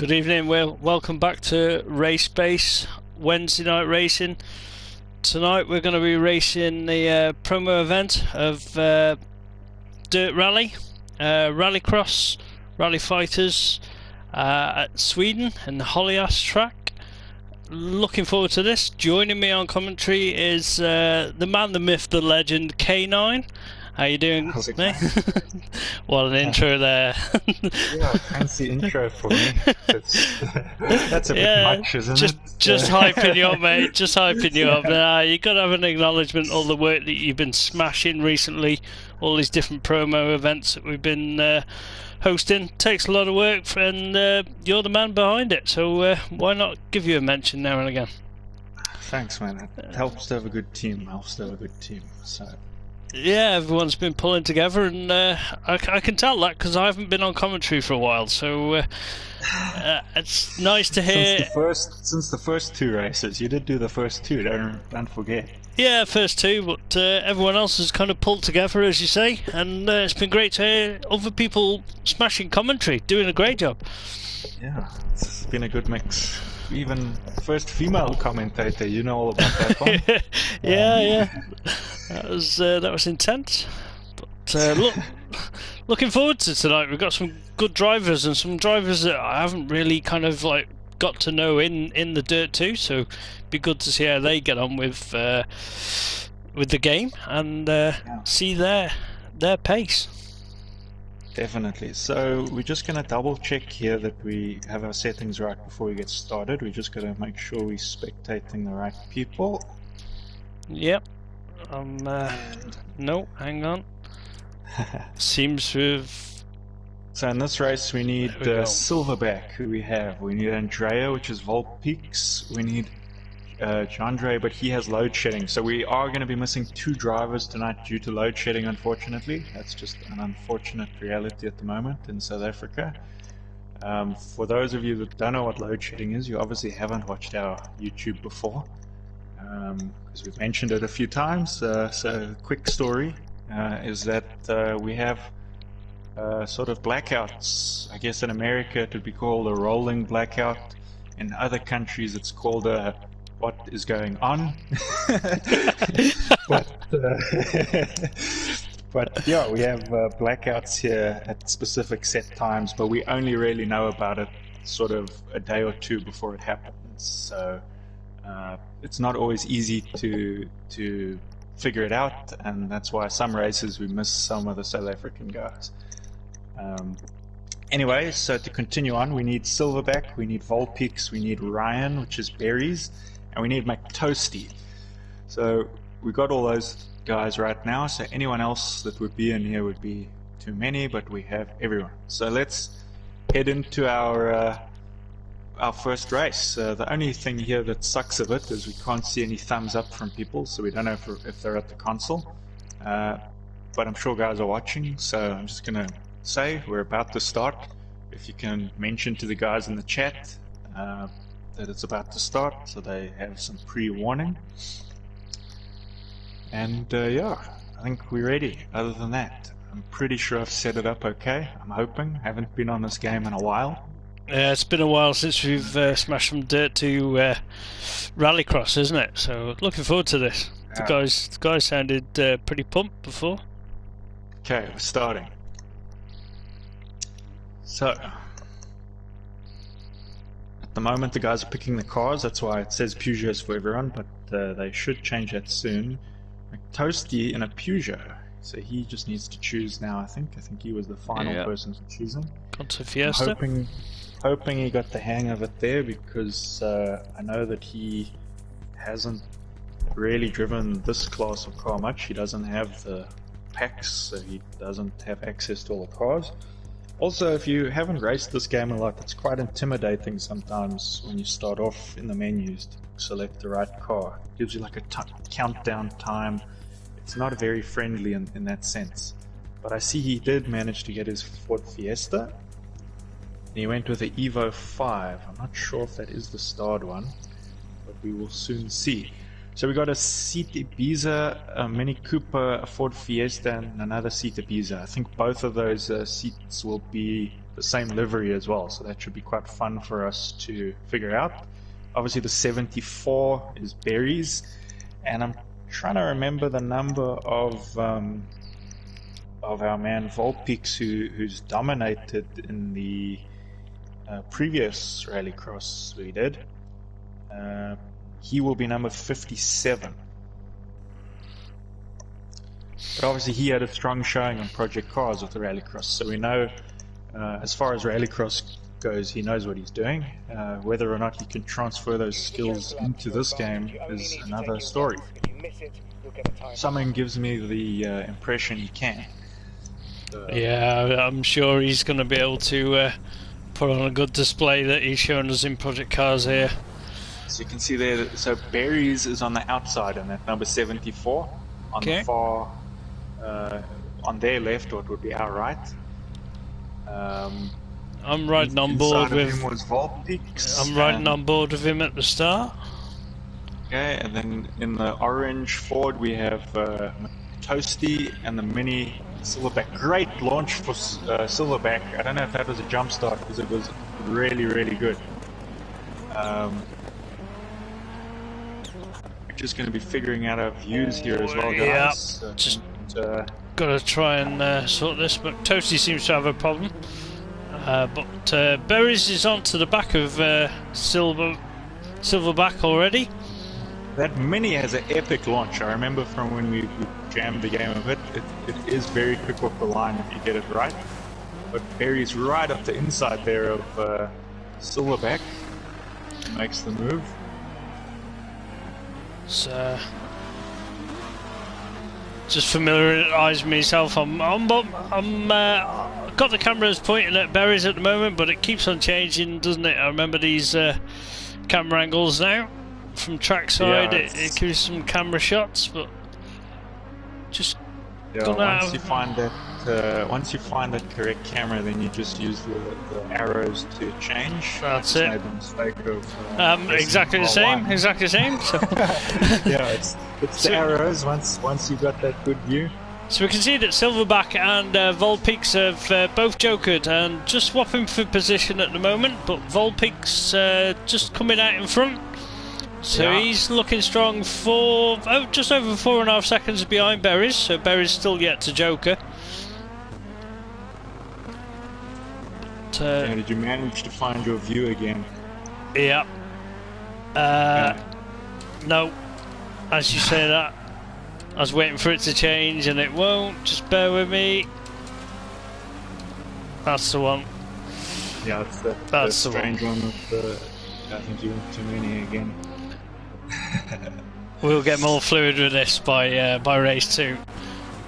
Good evening. Well, welcome back to Race Base Wednesday night racing. Tonight we're going to be racing the promo event of Dirt Rally, Rallycross, Rally Fighters at Sweden and the Holjes track. Looking forward to this. Joining me on commentary is the man, the myth, the legend, K9. How you doing, mate? What an intro there. Yeah, fancy intro for me. That's a bit much, isn't it? Just hyping you up, mate. Just hyping you up. You got to have an acknowledgement all the work that you've been smashing recently. All these different promo events that we've been hosting. Takes a lot of work, and you're the man behind it. So why not give you a mention now and again? Thanks, man. It helps to have a good team. So. Yeah, everyone's been pulling together, and I can tell that because I haven't been on commentary for a while. So it's nice to hear. Since the first two races, you did do the first two. Don't forget. Yeah, first two, but everyone else has kind of pulled together, as you say, and it's been great to hear other people smashing commentary, doing a great job. Yeah, it's been a good mix. Even first female commentator, you know all about that one. Yeah. That was intense. But looking forward to tonight. We've got some good drivers and some drivers that I haven't really kind of like got to know in the Dirt 2. So it'd be good to see how they get on with the game and see their pace. Definitely. So we're just going to double check here that we have our settings right before we get started. We're just going to make sure we're spectating the right people. Yep. No, hang on. Seems to have... So in this race we need Silverback, who we have. We need Andrea, which is Volt Peaks. We need Jandre, but he has load shedding. So we are going to be missing two drivers tonight due to load shedding, unfortunately. That's just an unfortunate reality at the moment in South Africa. For those of you that don't know what load shedding is, you obviously haven't watched our YouTube before, because we've mentioned it a few times. So quick story is that we have sort of blackouts. I guess in America it would be called a rolling blackout. In other countries it's called a what is going on. but yeah, we have blackouts here at specific set times, but we only really know about it sort of a day or two before it happens. So it's not always easy to figure it out, and that's why some races we miss some of the South African guys. Anyway, so to continue on, we need Silverback, we need Volpeaks, we need Ryan, which is Berries, and we need McToasty. So we got all those guys right now, so anyone else that would be in here would be too many, but we have everyone. So let's head into our first race. The only thing here that sucks a bit is we can't see any thumbs up from people, so we don't know if they're at the console. But I'm sure guys are watching, so I'm just going to say we're about to start. If you can mention to the guys in the chat that it's about to start, so they have some pre-warning. And yeah, I think we're ready. Other than that, I'm pretty sure I've set it up okay. I'm hoping. I haven't been on this game in a while. Yeah, it's been a while since we've smashed from Dirt to Rallycross, isn't it? So looking forward to this. The guys sounded pretty pumped before. Okay, we're starting. So at the moment the guys are picking the cars, that's why it says Peugeots for everyone, but they should change that soon. McToasty in a Peugeot, so he just needs to choose now. I think he was the final person to choosing. Got to Fiesta. I'm hoping he got the hang of it there, because I know that he hasn't really driven this class of car much. He doesn't have the packs, so he doesn't have access to all the cars. Also, if you haven't raced this game a lot, it's quite intimidating sometimes when you start off in the menus to select the right car. It gives you like a countdown time. It's not very friendly in that sense. But I see he did manage to get his Ford Fiesta. And he went with the Evo 5. I'm not sure if that is the starred one, but we will soon see. So we got a Seat Ibiza, a Mini Cooper, a Ford Fiesta, and another Seat Ibiza. I think both of those seats will be the same livery as well, so that should be quite fun for us to figure out. Obviously the 74 is Barry's, and I'm trying to remember the number of our man Volpix who's dominated in the previous rallycross we did. He will be number 57. But obviously he had a strong showing on Project Cars with the rallycross, so we know as far as rallycross goes, he knows what he's doing. Whether or not he can transfer those skills into this game is another story. Something gives me the impression he can. Yeah, I'm sure he's going to be able to put on a good display that he's shown us in Project Cars here. So you can see there, so Barry's is on the outside and that number 74 on the far, on their left, or it would be our right. I'm riding on board with him was Volpix, I'm riding on board with him at the start. Okay, and then in the orange Ford we have Toasty and the Mini Silverback. Great launch for Silverback. I don't know if that was a jump start because it was really, really good. We're just going to be figuring out our views here as well, guys. Yeah, just got to try and sort this, but Toasty seems to have a problem. But Berries is onto the back of Silverback already. That Mini has an epic launch. I remember from when we jammed the game of it. It is very quick off the line if you get it right. But Berry's right up the inside there of Silverback. Makes the move. So, just familiarise myself. I'm got the cameras pointing at Berries at the moment, but it keeps on changing, doesn't it? I remember these camera angles now from trackside. Yeah, it gives some camera shots, but just once you find that correct camera, then you just use the arrows to change. That's it. Made the mistake of, exactly the same. Exactly the same. So yeah, it's the arrows. Once you got that good view. So we can see that Silverback and Volpix have both jokered and just swapping for position at the moment, but Volpix just coming out in front. So he's looking strong for just over 4.5 seconds behind Berries, so Berries still yet to joker. But, did you manage to find your view again? Yeah. No. As you say that, I was waiting for it to change and it won't. Just bear with me. That's the one. Yeah, that's the strange one with I think you went too many again. We'll get more fluid with this by race 2.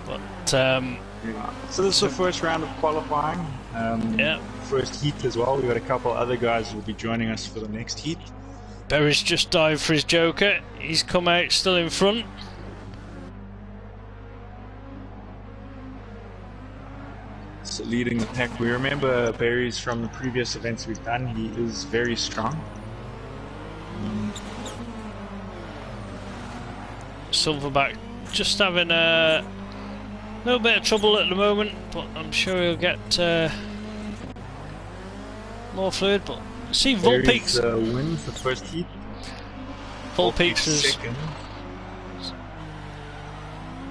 But yeah. So this is the first round of qualifying. Yeah. First heat as well. We've got a couple other guys who will be joining us for the next heat. Berry's just dived for his joker. He's come out still in front. So leading the pack. We remember Berries from the previous events we've done. He is very strong. Silverback just having a little bit of trouble at the moment, but I'm sure he'll get more fluid. But see, Volpix wins the first heat. Volpix is second.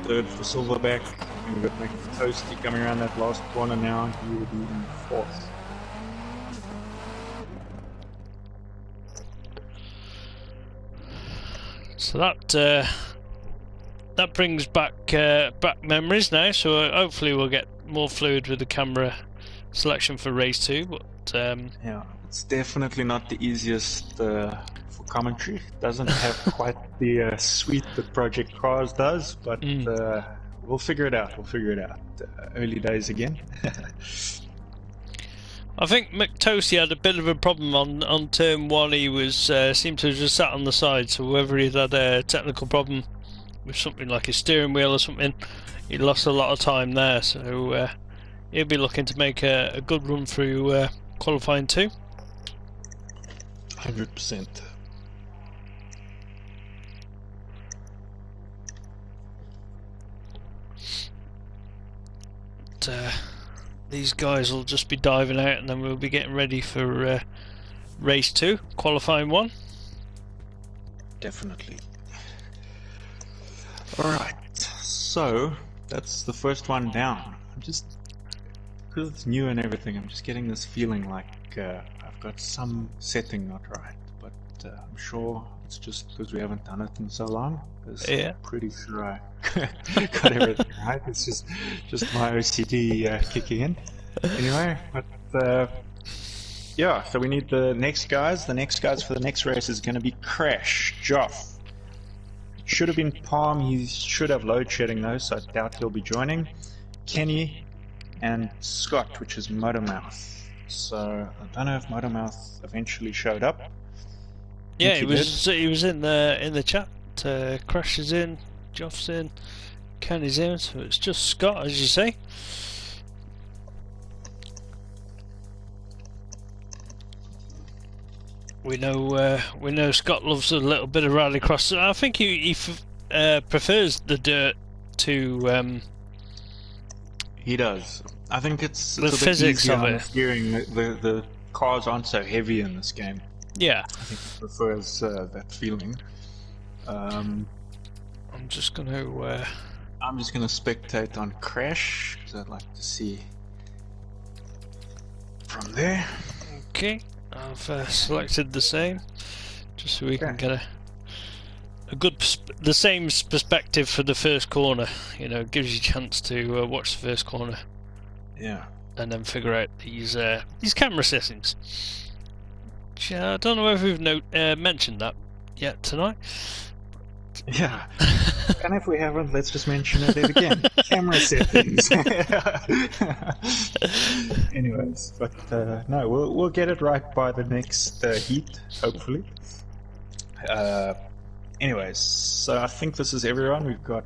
Third for Silverback. We've got Toasty coming around that last corner now. He will be in fourth. So that brings back memories now. So hopefully we'll get more fluid with the camera selection for race 2. But yeah, it's definitely not the easiest for commentary. It doesn't have quite the suite that Project Cars does, but we'll figure it out. Early days again. I think McToasty had a bit of a problem on turn 1. He was seemed to have just sat on the side, so whether he'd had a technical problem with something like his steering wheel or something, he lost a lot of time there, so he'll be looking to make a good run through qualifying 2. 100%. these guys will just be diving out, and then we'll be getting ready for race 2, qualifying 1. Definitely. Alright, so that's the first one down. I'm just, because it's new and everything, I'm just getting this feeling like I've got some setting not right, but I'm sure it's just because we haven't done it in so long. Yeah. I'm pretty sure I got everything right. It's just my OCD kicking in. Anyway, but yeah, so we need the next guys. The next guys for the next race is going to be Crash, Joff. It should have been Palm. He should have load shedding though, so I doubt he'll be joining. Kenny and Scott, which is Motormouth. So I don't know if Motormouth eventually showed up. Yeah, he was in the chat. Crash is in, Joff's in, Kenny's in, so it's just Scott, as you say. We know Scott loves a little bit of rallycross. I think he prefers the dirt to. He does. I think it's the a bit physics easier of on it. the steering. The cars aren't so heavy in this game. Yeah. I think he prefers that feeling. I'm just gonna spectate on Crash because I'd like to see from there. Okay, I've selected the same, just so we can get a good the same perspective for the first corner. You know, it gives you a chance to watch the first corner. Yeah. And then figure out these camera settings. Which, I don't know if we've mentioned that yet tonight. Yeah. And if we haven't, let's just mention it again. Camera settings. Anyways, but no, we'll get it right by the next heat, hopefully. Anyways, so I think this is everyone. We've got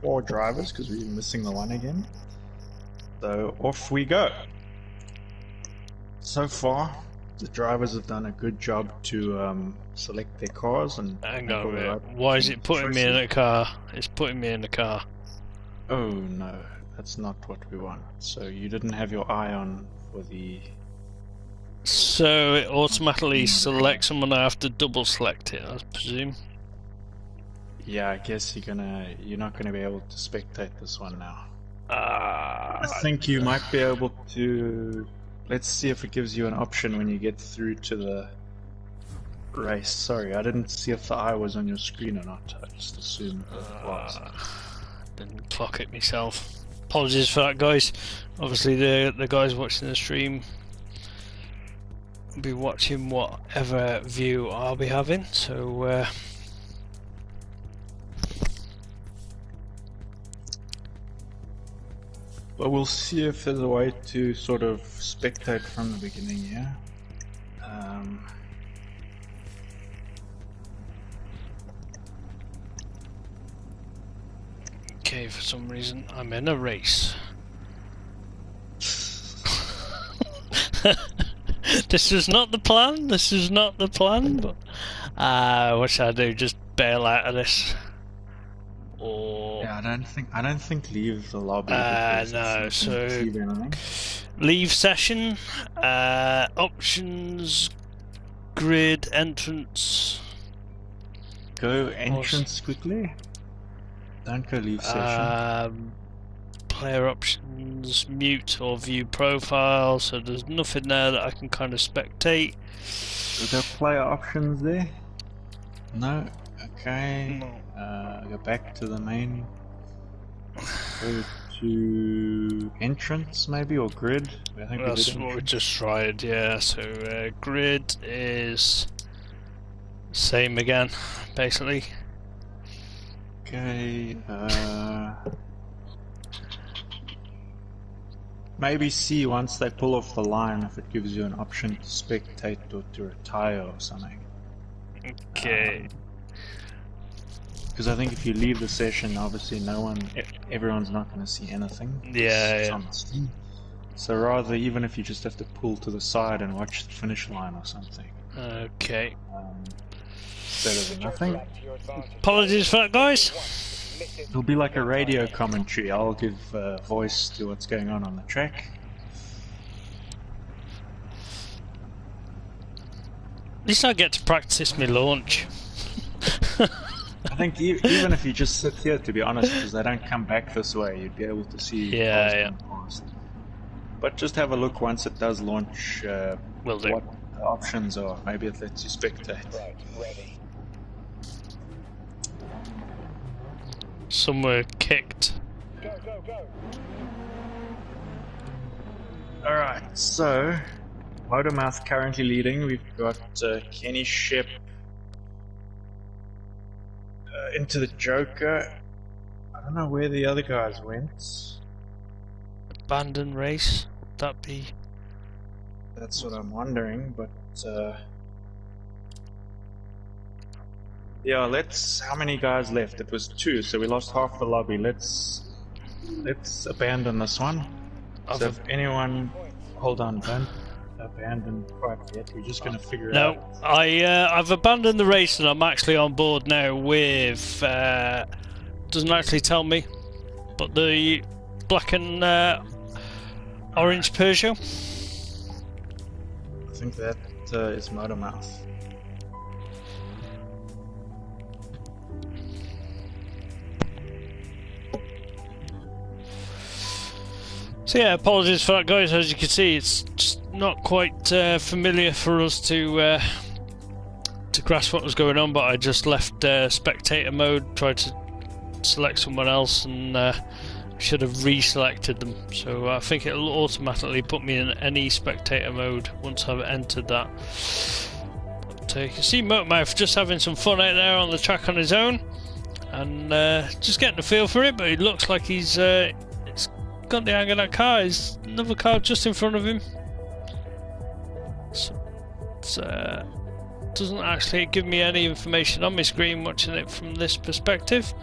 4 drivers because we're missing the one again. So off we go. So far, the drivers have done a good job to select their cars and. Hang on a minute. Why is it putting me in a car? It's putting me in a car. Oh no, that's not what we want. So you didn't have your eye on for the. So it automatically selects someone. I have to double select it, I presume. Yeah, I guess you're not gonna be able to spectate this one now. I think you might be able to. Let's see if it gives you an option when you get through to the race. Sorry, I didn't see if the eye was on your screen or not. I just assumed it was. Didn't clock it myself. Apologies for that, guys. Obviously, the guys watching the stream will be watching whatever view I'll be having. So. But we'll see if there's a way to sort of spectate from the beginning, yeah? Okay, for some reason I'm in a race. This is not the plan, but what should I do? Just bail out of this? Or yeah, I don't think leave the lobby. No, so leave session, options, grid, entrance. Go entrance quickly. Don't go leave session. Player options, mute or view profile. So there's nothing there that I can kind of spectate. Is there player options there? No. Okay. No. Go back to the main. Go to entrance maybe, or grid. I think that's what we just tried. Yeah. So grid is same again, basically. Okay. Maybe see once they pull off the line if it gives you an option to spectate or to retire or something. Okay. Because I think if you leave the session, obviously everyone's not going to see anything. Yeah. So rather, even if you just have to pull to the side and watch the finish line or something. Okay. Better than nothing. Apologies for that, guys. It'll be like a radio commentary. I'll give voice to what's going on the track. At least I get to practice my launch. I think even if you just sit here, to be honest, because they don't come back this way, you'd be able to see cars going past. But just have a look once it does launch, Will do. what the options are. Maybe it lets you spectate. Right, ready. Some were kicked. Go, go, go. Alright, so Motormouth currently leading. We've got Kenny Shep into the Joker. I don't know where the other guys went. Abandoned race. Would that be? That's what I'm wondering, but yeah, how many guys left? It was 2, so we lost half the lobby. Let's abandon this one. So if anyone, hold on, don't abandon quite yet. We're just gonna figure it out. No, I've abandoned the race and I'm actually on board now with doesn't actually tell me, but the black and orange Peugeot. I think that is Motormouth. So yeah, apologies for that, guys. As you can see, it's just not quite familiar for us to grasp what was going on. But I just left spectator mode, tried to select someone else, and should have reselected them. So I think it'll automatically put me in any spectator mode once I've entered that. But you can see Motormouth just having some fun out there on the track on his own, and just getting a feel for it. But it looks like he's got the hang of that car. There's another car just in front of him. So it doesn't actually give me any information on my screen watching it from this perspective.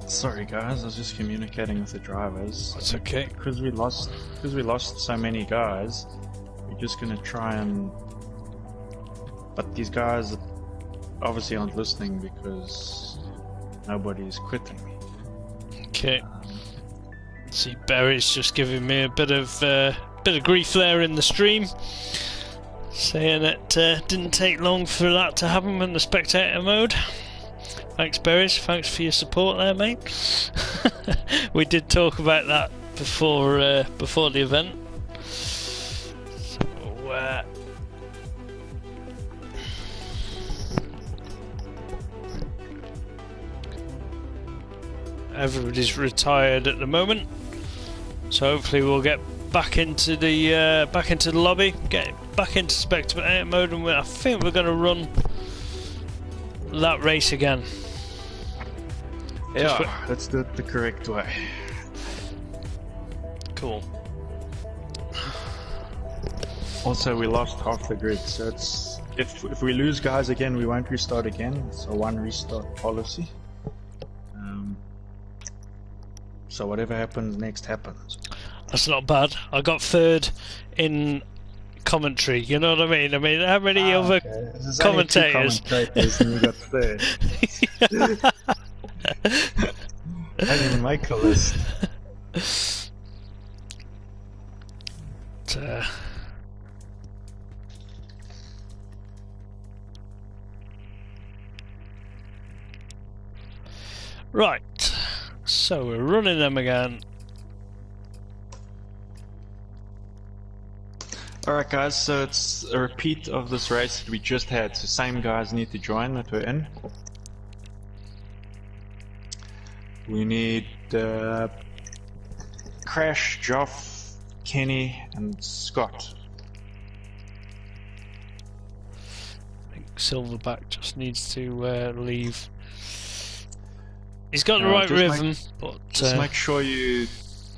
Sorry guys, I was just communicating with the drivers. That's okay. Because we lost so many guys, we're just gonna try and. But these guys obviously aren't listening because nobody's quitting me. Okay. See, Barry's just giving me a bit of grief there in the stream, saying it didn't take long for that to happen in the spectator mode. Thanks, Barry's. Thanks for your support there, mate. We did talk about that before the event. So, everybody's retired at the moment, so hopefully we'll get back into the lobby, get back into spectator mode, and I think we're going to run that race again. Yeah, let's do it the correct way. Cool. Also, we lost half the grid, so it's if we lose guys again, we won't restart again. It's a one restart policy. So whatever happens next happens. That's not bad. I got 3rd in commentary. You know what I mean? How many other commentators? Commentators and we got 3rd. I didn't even make a list. Right. So we're running them again. Alright guys, so it's a repeat of this race that we just had, so same guys need to join that we're in. We need Crash, Joff, Kenny and Scott. I think Silverback just needs to leave. He's got the right rhythm, but just make sure you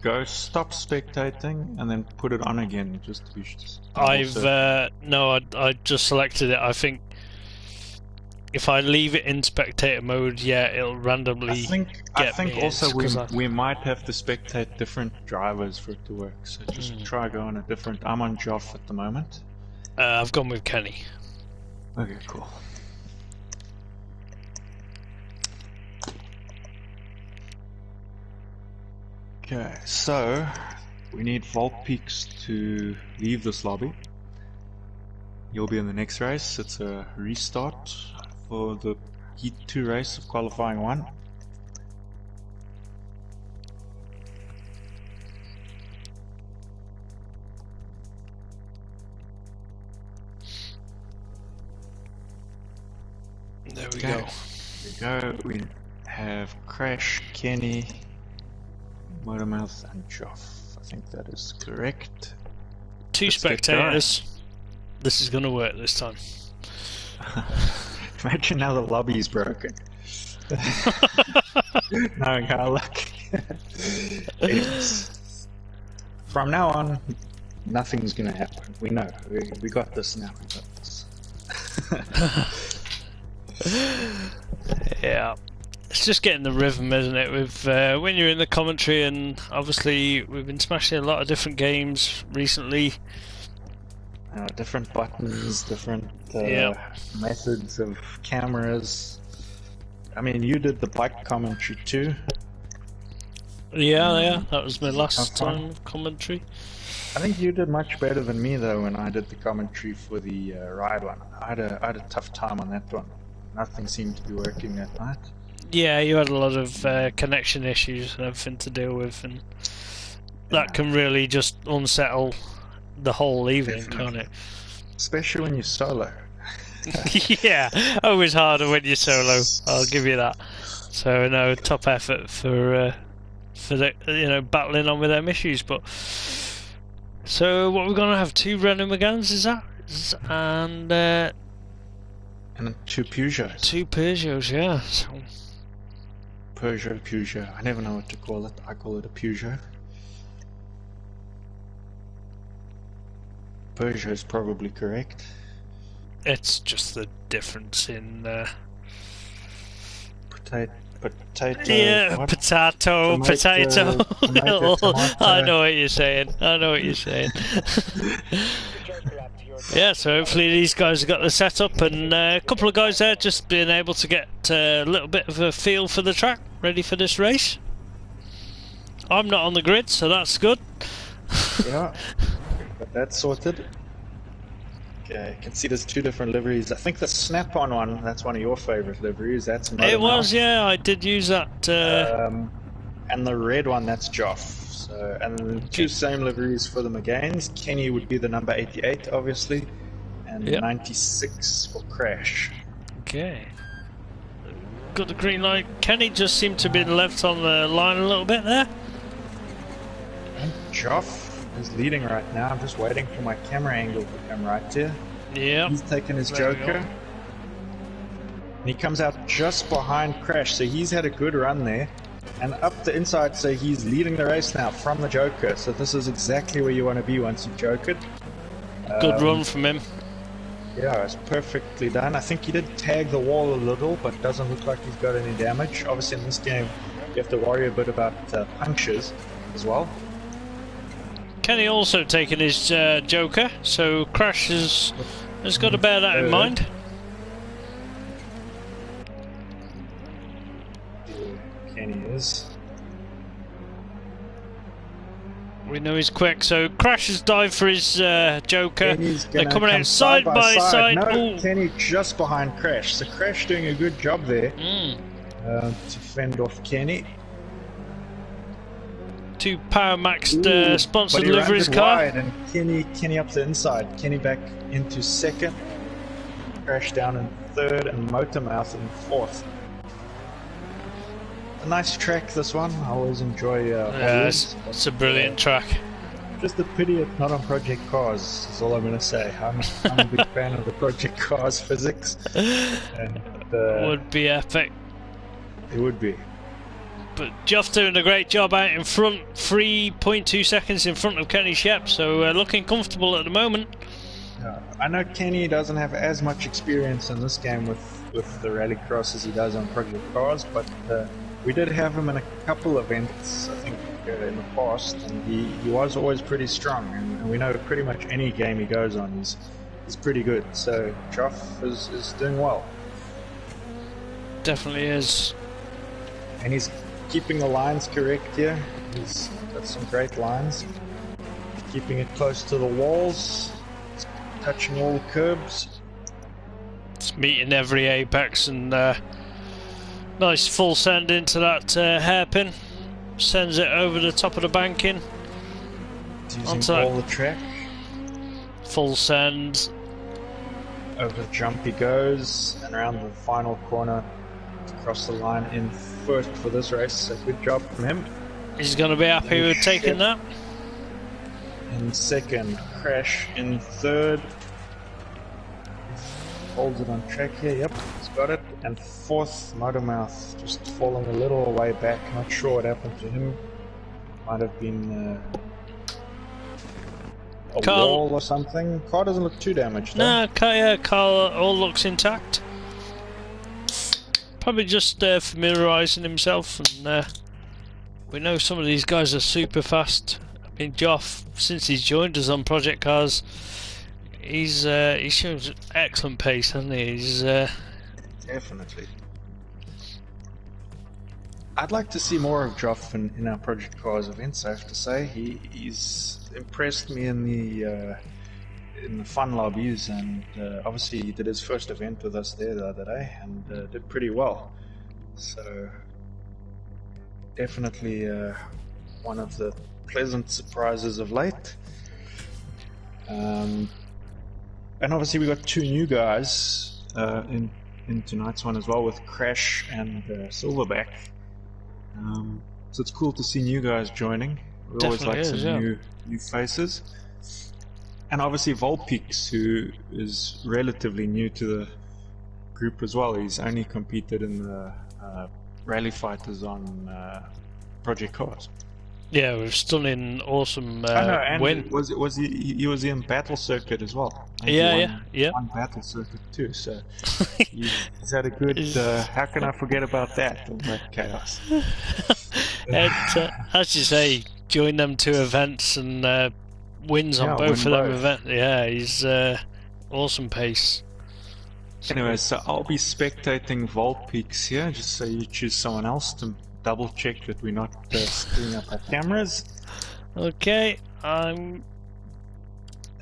go stop spectating and then put it on again, just to be. I just selected it. I think if I leave it in spectator mode, yeah, it'll randomly. I think also we might have to spectate different drivers for it to work. So just try going a different. I'm on Joff at the moment. I've gone with Kenny. Okay, cool. Okay, so we need Vault Peaks to leave this lobby. You'll be in the next race. It's a restart for the Heat 2 race of qualifying 1. There we Okay. go. We have Crash, Kenny, Motormouth, and Joff. I think that is correct. 2 Let's get spectators. This is going to work this time. Imagine how the lobby's broken. Knowing how lucky. From now on, nothing's going to happen. We know. We got this now. We got this. Yeah. It's just getting the rhythm, isn't it? With when you're in the commentary, and obviously we've been smashing a lot of different games recently. Different buttons, different methods of cameras. I mean, you did the bike commentary too. Yeah, that was my last time of commentary. I think you did much better than me though when I did the commentary for the ride one. I had a tough time on that one. Nothing seemed to be working that night. Yeah, you had a lot of connection issues and everything to deal with, and that can really just unsettle the whole evening, can't it? Especially when you're solo. Yeah, always harder when you're solo. I'll give you that. So no, top effort for the battling on with them issues. But so what we're gonna have 2 Renault Meganes, is that? And 2 Peugeots. 2 Peugeots, yeah. So, Peugeot. I never know what to call it. I call it a Peugeot. Peugeot is probably correct. it's just the difference in Potato. yeah, what? potato. Tomato. I know what you're saying. Yeah, so hopefully these guys have got the setup, and a couple of guys there just being able to get a little bit of a feel for the track, ready for this race. I'm not on the grid, so that's good. Yeah, got that sorted. Okay, you can see there's 2 different liveries. I think the Snap-on one, that's one of your favorite liveries. That's It was, yeah, I did use that. And the red one, that's Joff. So, and 2 same liveries for the Meganes. Kenny would be the number 88, obviously, and 96 for Crash. Okay. Got the green light. Kenny just seemed to be left on the line a little bit there. And Joff is leading right now. I'm just waiting for my camera angle to come right here. Yeah. He's taken his Joker. And he comes out just behind Crash, so he's had a good run there. And up the inside, so he's leading the race now from the Joker. So this is exactly where you want to be once you've Jokered. Good run from him. Yeah, it's perfectly done. I think he did tag the wall a little, but doesn't look like he's got any damage. Obviously in this game, you have to worry a bit about punctures as well. Kenny also taken his Joker, so Crash has got to bear that in mind. Kenny is. We know he's quick, so Crash has dived for his Joker. They're coming out side by side. No, Kenny just behind Crash. So Crash doing a good job there to fend off Kenny. 2 Power Maxed sponsored but he liveries ran it car. wide, and Kenny up the inside. Kenny back into 2nd. Crash down in 3rd, and Motormouth in 4th. A nice track, this one. I always enjoy Holjes. It's a brilliant track. Just a pity it's not on Project Cars, is all I'm going to say. I'm a big fan of the Project Cars physics. And, Would be epic. It would be. But Joff doing a great job out in front, 3.2 seconds in front of Kenny Shep, so looking comfortable at the moment. I know Kenny doesn't have as much experience in this game with the rallycross as he does on Project Cars, but we did have him in a couple events, I think, in the past, and he was always pretty strong, and we know pretty much any game he goes on, he's pretty good. So Joff is doing well. Definitely is. And he's keeping the lines correct here. He's got some great lines. Keeping it close to the walls. Touching all the curbs. It's meeting every apex and nice full send into that hairpin. Sends it over the top of the banking. Using all the track. Full send. Over the jump he goes, and around the final corner to cross the line in first for this race. So good job from him. He's going to be happy with taking that. In second, Crash in third. Holds it on track here, yep, he's got it. And fourth, Motormouth, just falling a little way back. Not sure what happened to him. Might have been a wall or something. Car doesn't look too damaged, though. No, car all looks intact. Probably just familiarising himself, and we know some of these guys are super fast. I mean, Joff, since he's joined us on Project Cars, he shows excellent pace, hasn't he? He's definitely. I'd like to see more of Joff in our Project Cars events. I have to say, he's impressed me in the fun lobbies, and obviously he did his first event with us there the other day and did pretty well. So definitely one of the pleasant surprises of late. And obviously we got two new guys in tonight's one as well, with Crash and Silverback. So it's cool to see new guys joining. We always like some new faces. And obviously Volpeaks, who is relatively new to the group as well. He's only competed in the rally fighters on Project Cars. Yeah, with stunning, awesome win. Was he was in Battle Circuit as well? Yeah. Won Battle Circuit too, so he's had a good. How can I forget about that? All that chaos. As you say, join them two events and wins on both of them events. Yeah, he's awesome pace. Anyway, so I'll be spectating Volpeaks here, just so you choose someone else to double check that we're not screwing up our cameras. Okay, I'm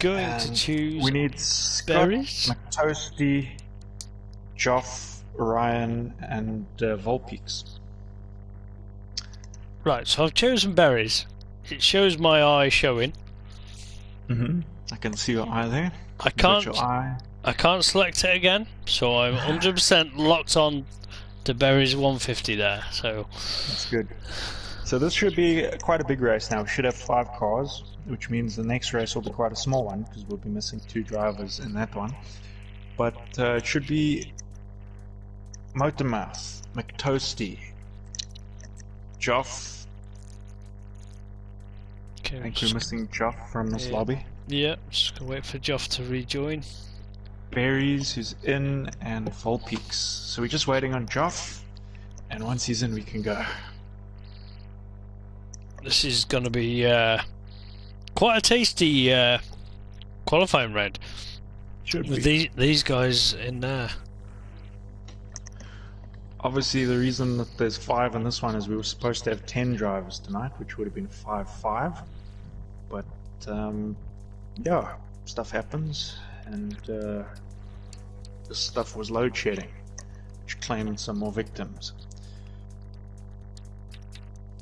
going to choose. We need Scott, McToasty, Joff, Ryan, and Volpeaks. Right, so I've chosen berries. It shows my eye showing. I can see your eye there. I can't select it again, so I'm 100% locked on to berries 150 there. So that's good. So this should be quite a big race now. We should have 5 cars, which means the next race will be quite a small one because we'll be missing 2 drivers in that one. But it should be Motormouth, McToasty, Joff. Okay, I think we're missing Joff from this lobby. Yeah, just gonna wait for Joff to rejoin. Berries, who's in, and Volpeaks. So we're just waiting on Joff, and once he's in, we can go. This is gonna be quite a tasty qualifying round. Should with be. These guys in there. Obviously, the reason that there's 5 in this one is we were supposed to have 10 drivers tonight, which would have been 5-5. But yeah, stuff happens, and this stuff was load shedding, which claimed some more victims.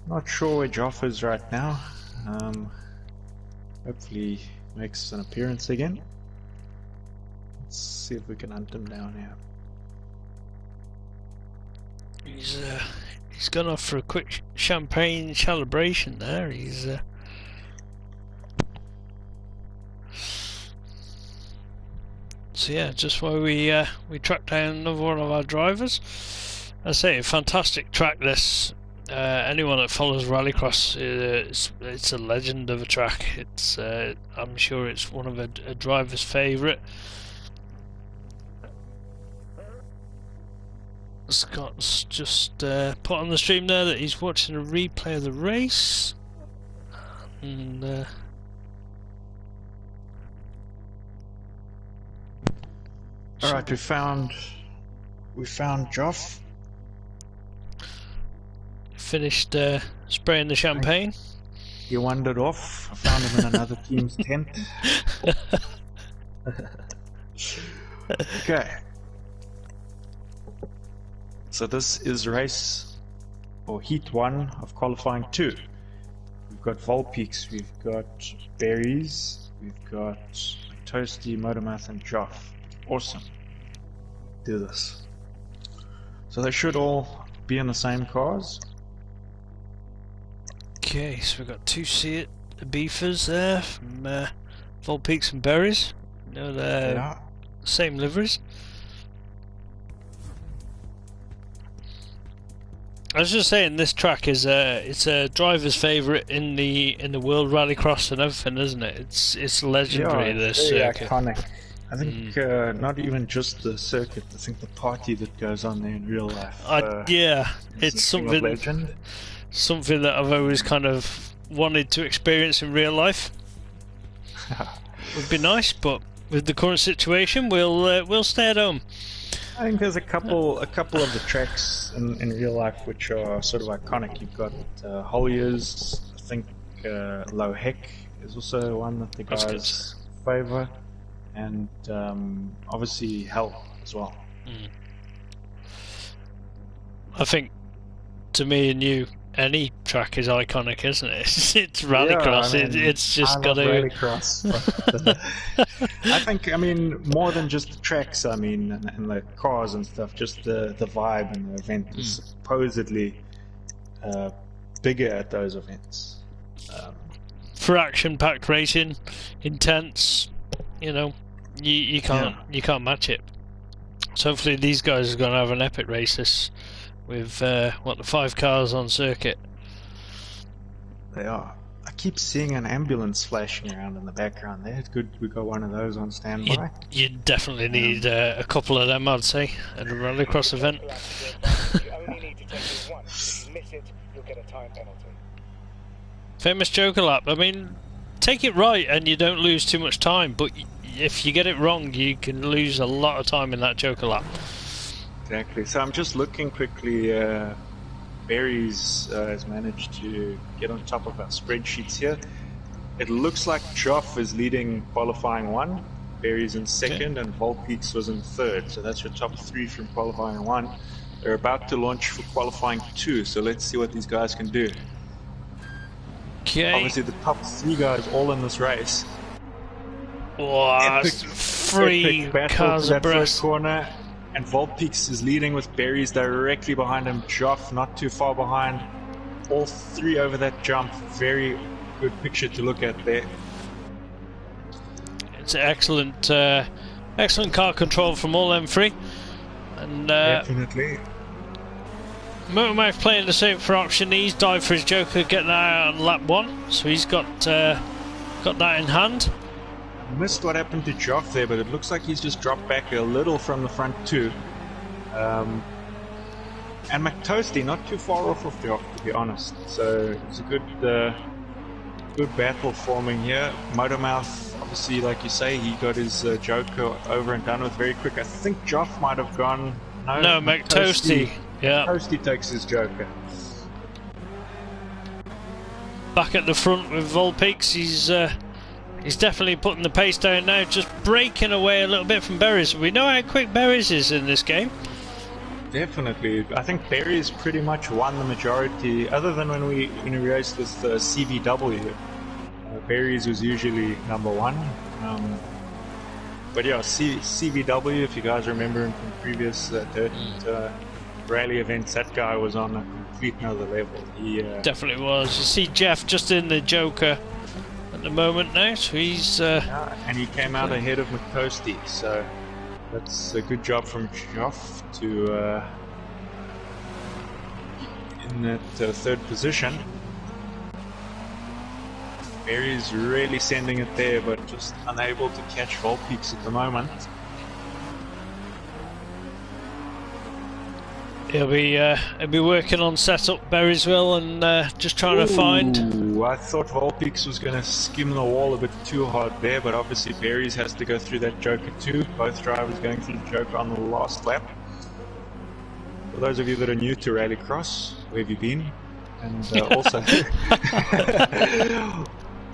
Not sure where Joff is right now. Hopefully he makes an appearance again. Let's see if we can hunt him down here. He's gone off for a quick champagne celebration there. He's so yeah, just while we track down another one of our drivers. I say a fantastic track this. Anyone that follows Rallycross, it's a legend of a track. It's I'm sure it's one of a driver's favourite. Scott's just put on the stream there that he's watching a replay of the race, and all right, we found Joff. finished spraying the champagne. He wandered off. I found him in another team's tent. Okay. So this is race, or heat 1 of qualifying 2. We've got Volpeaks, we've got Berries, we've got Toasty, Motormouth, and Joff. Awesome. Do this. So they should all be in the same cars. Okay, so we've got 2 Seat Beefers there from Volpeaks and Berries. No, they're Yeah. same liveries. I was just saying, this track is it's a driver's favourite in the World Rallycross and everything, isn't it? It's legendary. Yeah, This it's very circuit. iconic. I think not even just the circuit. I think the party that goes on there in real life. Yeah, is it's a thing of something legend. that I've always kind of wanted to experience in real life. Would be nice, but with the current situation, we'll stay at home. I think there's a couple of the tracks in real life which are sort of iconic. You've got Holjes. I think Low Heck is also one that the That's guys favour, and obviously Hell as well. I think, to me and you, any track is iconic, isn't it? It's rallycross. Yeah, I mean, It's just I got love to. rallycross, but, I think, I mean, more than just the tracks, I mean, and the cars and stuff, just the vibe and the event is supposedly bigger at those events. For action-packed racing, intense, you can't match it. So hopefully these guys are going to have an epic race this with the 5 cars on circuit. They are. I keep seeing an ambulance flashing around in the background there. It's good we got one of those on standby. You definitely need a couple of them, I'd say, at a rallycross event. You only need to take it once. If you miss it, you'll get a time penalty. Famous Joker lap. I mean, take it right and you don't lose too much time, but if you get it wrong, you can lose a lot of time in that Joker lap. Exactly. So I'm just looking quickly. Berries has managed to get on top of our spreadsheets here. It looks like Joff is leading qualifying 1, Berries in 2nd, and Volpeaks was in 3rd. So that's your top 3 from qualifying 1. They're about to launch for qualifying 2, so let's see what these guys can do. Okay. Obviously the top 3 guys all in this race. Wow, Epic 3 battle cars for that first abreast. corner, and Volpeaks is leading with Berries directly behind him. Joff not too far behind. All 3 over that jump. Very good picture to look at there. It's excellent, excellent car control from all them 3. And Definitely. Motormouth playing the same for option. He's dived for his Joker, getting that out on lap 1, so he's got that in hand. Missed what happened to Joff there, but it looks like he's just dropped back a little from the front too. And McToasty not too far off of Joff, to be honest. So it's a good battle forming here. Motormouth, obviously, like you say, he got his Joker over and done with very quick. I think Joff might have gone. No, McToasty. Yeah. McToasty takes his Joker. Back at the front with Volpeaks. He's definitely putting the pace down now, just breaking away a little bit from Berries. We know how quick Berries is in this game. Definitely. I think Berries pretty much won the majority, other than when we raced with CVW. Berries was usually number 1. But yeah, CVW, if you guys remember him from previous dirt rally events, that guy was on a complete another level. He Definitely was. You see Jeff just in the Joker at the moment now, so he's and he came out ahead of McToasty, so that's a good job from Joff to in that 3rd position. Berry's really sending it there, but just unable to catch Volpeaks at the moment. he'll be working on setup Berrysville and just trying to find. I thought Volpeaks was going to skim the wall a bit too hard there, but obviously Berries has to go through that Joker too. Both drivers going through the Joker on the last lap. For those of you that are new to Rallycross, where have you been? And also,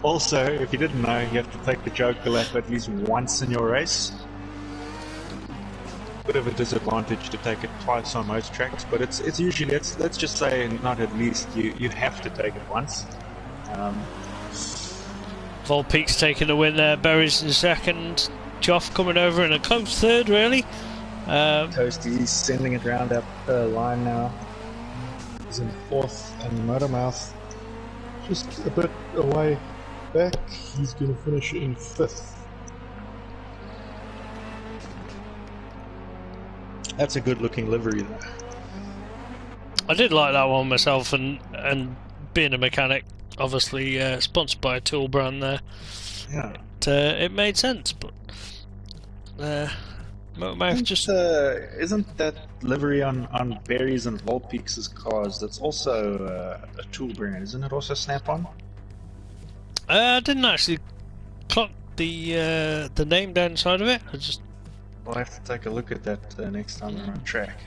also, if you didn't know, you have to take the Joker lap at least once in your race. Bit of a disadvantage to take it twice on most tracks, but it's usually, let's just say not at least, you have to take it once. Volpeak's taking the win there, Berry's in second, Joff coming over in a close third really. Toasty's sending it round up the line now. He's in fourth, and Motormouth just a bit away back. He's going to finish in fifth. That's a good looking livery there. I did like that one myself, and being a mechanic, obviously sponsored by a tool brand there. Yeah. It made sense, but Motormouth just... isn't that livery on Berry's and Volpeak's cars, that's also a tool brand, isn't it also Snap-on? I didn't actually clock the name down inside of it. I just... We'll have to take a look at that next time we're on track.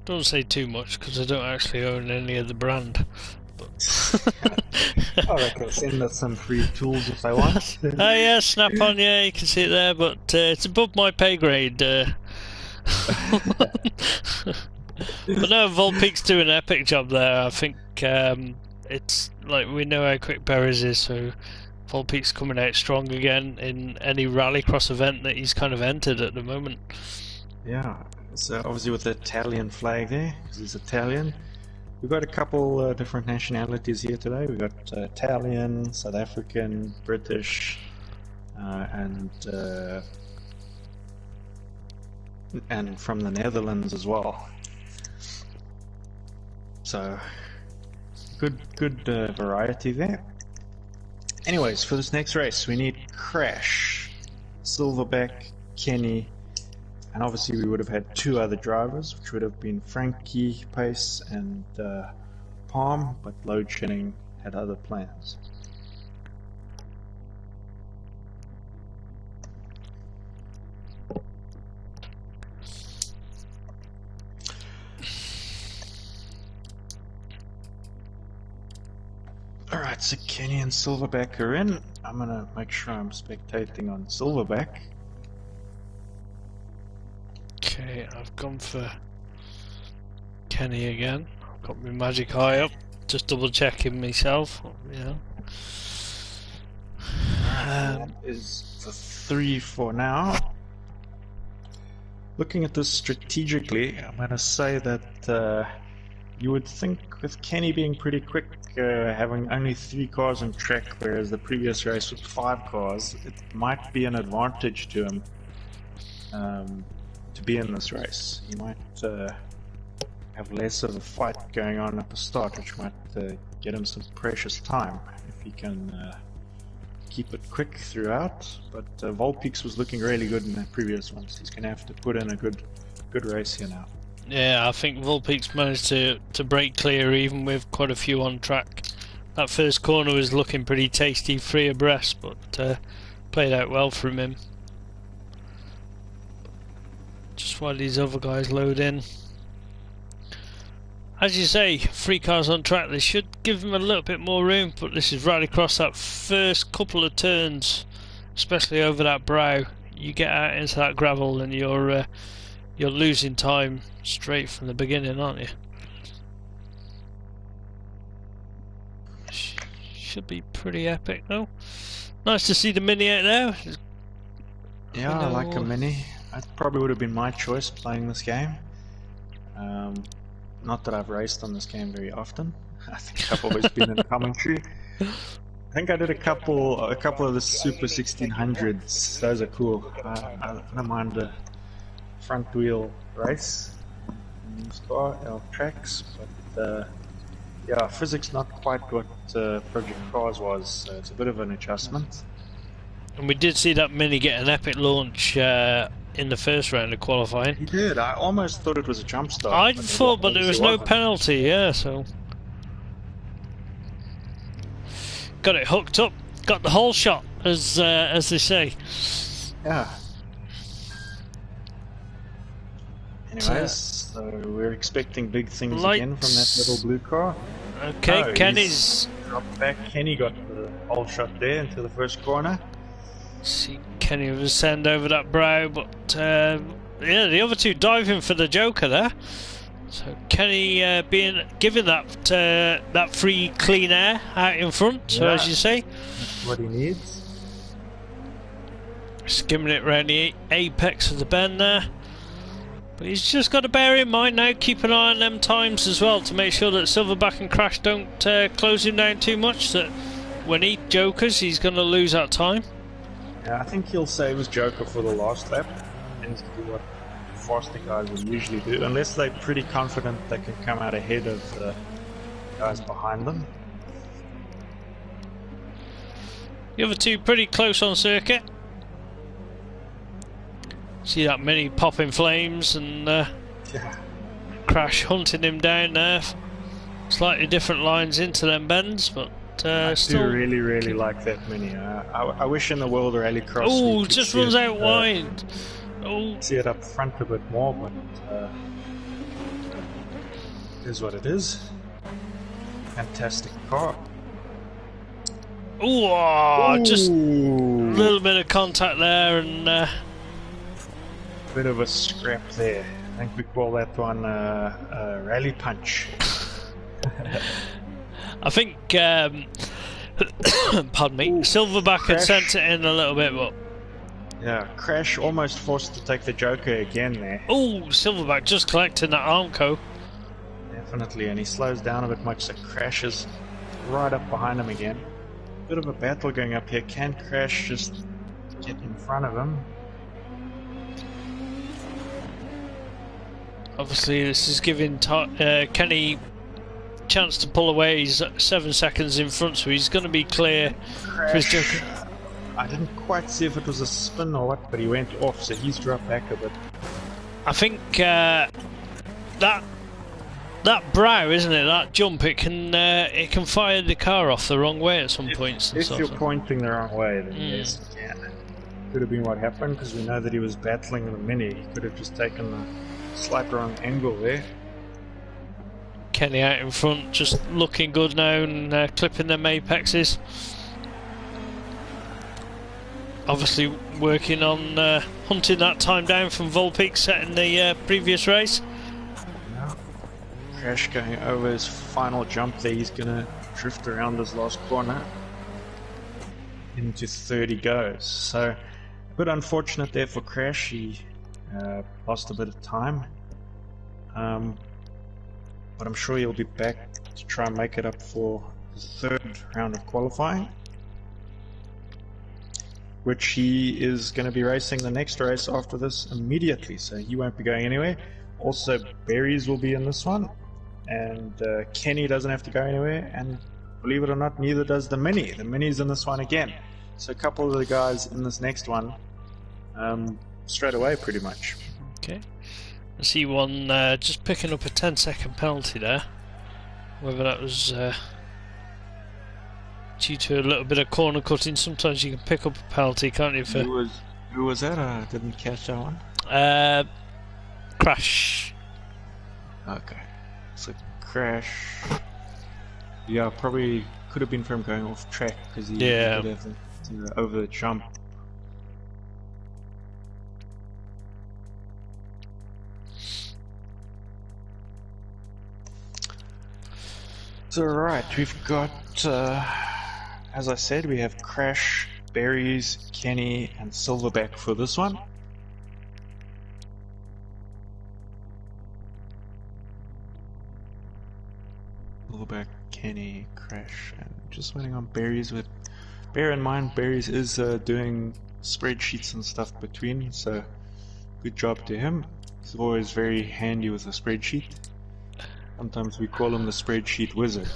Don't say too much because I don't actually own any of the brand. I reckon send us some free tools if they want. Oh yeah, Snap-on, yeah, you can see it there, but it's above my pay grade. But no, Volpeak's doing an epic job there. I think it's like, we know how quick Berries is, so Volpeak's coming out strong again in any rallycross event that he's kind of entered at the moment. Yeah, so obviously with the Italian flag there, because he's Italian. We've got a couple different nationalities here today. We've got Italian, South African, British, and from the Netherlands as well. So good variety there. Anyways, for this next race, we need Crash, Silverback, Kenny, and obviously we would have had two other drivers, which would have been Frankie Pace and Palm, but load shedding had other plans. Alright, so Kenny and Silverback are in. I'm gonna make sure I'm spectating on Silverback. Okay, I've gone for Kenny again. I've got my magic eye up, just double checking myself. Yeah. That is the 3 for now. Looking at this strategically, I'm gonna say that you would think with Kenny being pretty quick, having only 3 cars on track, whereas the previous race with 5 cars, it might be an advantage to him to be in this race. He might have less of a fight going on at the start, which might get him some precious time if he can keep it quick throughout. But Volpeak's was looking really good in the previous ones. He's going to have to put in a good race here now. Yeah, I think Volpeak's managed to break clear even with quite a few on track. That first corner was looking pretty tasty, 3 abreast, but played out well from him. Just while these other guys load in. As you say, 3 cars on track, they should give them a little bit more room, but this is rallycross. That first couple of turns, especially over that brow, you get out into that gravel and you're losing time straight from the beginning, aren't you? Should be pretty epic though. Nice to see the Mini out there. Yeah, I like a Mini. That probably would have been my choice playing this game. Not that I've raced on this game very often. I think I've always been in commentary. I think I did a couple of the Super 1600s. Those are cool. I don't mind a front wheel race in this car, our tracks, but yeah, physics not quite what Project Cars was, so it's a bit of an adjustment. And we did see that Mini get an epic launch in the first round of qualifying. He did. I almost thought it was a jump start. I thought, but there was no penalty, yeah, so... Got it hooked up, got the whole shot, as they say. Yeah. Anyways, so we're expecting big things lights. again from that little blue car. Okay, Oh, Kenny's he's dropped back. Kenny got the whole shot there into the first corner. see Kenny was send over that brow, but yeah, the other two diving for the Joker there. So Kenny being given that free clean air out in front, so as you say, that's what he needs. Skimming it around the apex of the bend there. But he's just got to bear in mind now, keep an eye on them times as well to make sure that Silverback and Crash don't close him down too much, that when he jokers he's going to lose that time. Yeah, I think he'll save his Joker for the last lap. Tends to do what faster guys will usually do, unless they're pretty confident they can come out ahead of the guys behind them. The other two pretty close on circuit. See that mini popping flames and Yeah. Crash hunting him down there. Slightly different lines into them bends, but I still. do really like that mini. I wish in the World Rallycross Oh, we could just see runs it, out wide. Oh, see it up front a bit more, but it is what it is. Fantastic car. just a Ooh. little bit of contact there, and Bit of a scrap there. I think we call that one a rally punch. I think, pardon me, Silverback had Crash. sent it in a little bit, but Yeah, Crash almost forced to take the Joker again there. oh, Silverback just collecting that Armco. Definitely, and he slows down a bit much, so Crash is right up behind him again. Bit of a battle going up here. Can Crash just get in front of him? Obviously, this is giving Kenny chance to pull away. He's 7 seconds in front, so he's going to be clear for his Crash. Joker. I didn't quite see if it was a spin or what, but he went off, so he's dropped back a bit. I think that brow, isn't it? That jump, it can fire the car off the wrong way at some points. If you're pointing the wrong way, then Mm. yes, you can. Could have been what happened, because we know that he was battling the mini. He could have just taken the slight wrong angle there. Kenny out in front, just looking good now and clipping them apexes. Obviously working on hunting that time down from Volpeak set in the previous race. Now, Crash going over his final jump there. He's going to drift around this last corner into 30 goes. So, a bit unfortunate there for Crash. He lost a bit of time. But I'm sure he'll be back to try and make it up for the third round of qualifying, which he is going to be racing the next race after this immediately, so he won't be going anywhere. Also, Berries will be in this one, and Kenny doesn't have to go anywhere, and believe it or not, neither does the Mini. The Mini's in this one again. So a couple of the guys in this next one straight away, pretty much. Okay. I see one just picking up a 10-second penalty there. Whether that was due to a little bit of corner cutting. Sometimes you can pick up a penalty, can't you? For Who was that? I didn't catch that one. Crash. Okay. So Crash. Yeah, probably could have been from going off track because he Yeah. could have over the jump. So right, we've got, as I said, we have Crash, Berries, Kenny, and Silverback for this one. Silverback, Kenny, Crash, and just waiting on Berries. With bear in mind, Berries is doing spreadsheets and stuff between, so good job to him. He's always very handy with a spreadsheet. Sometimes we call him the spreadsheet wizard.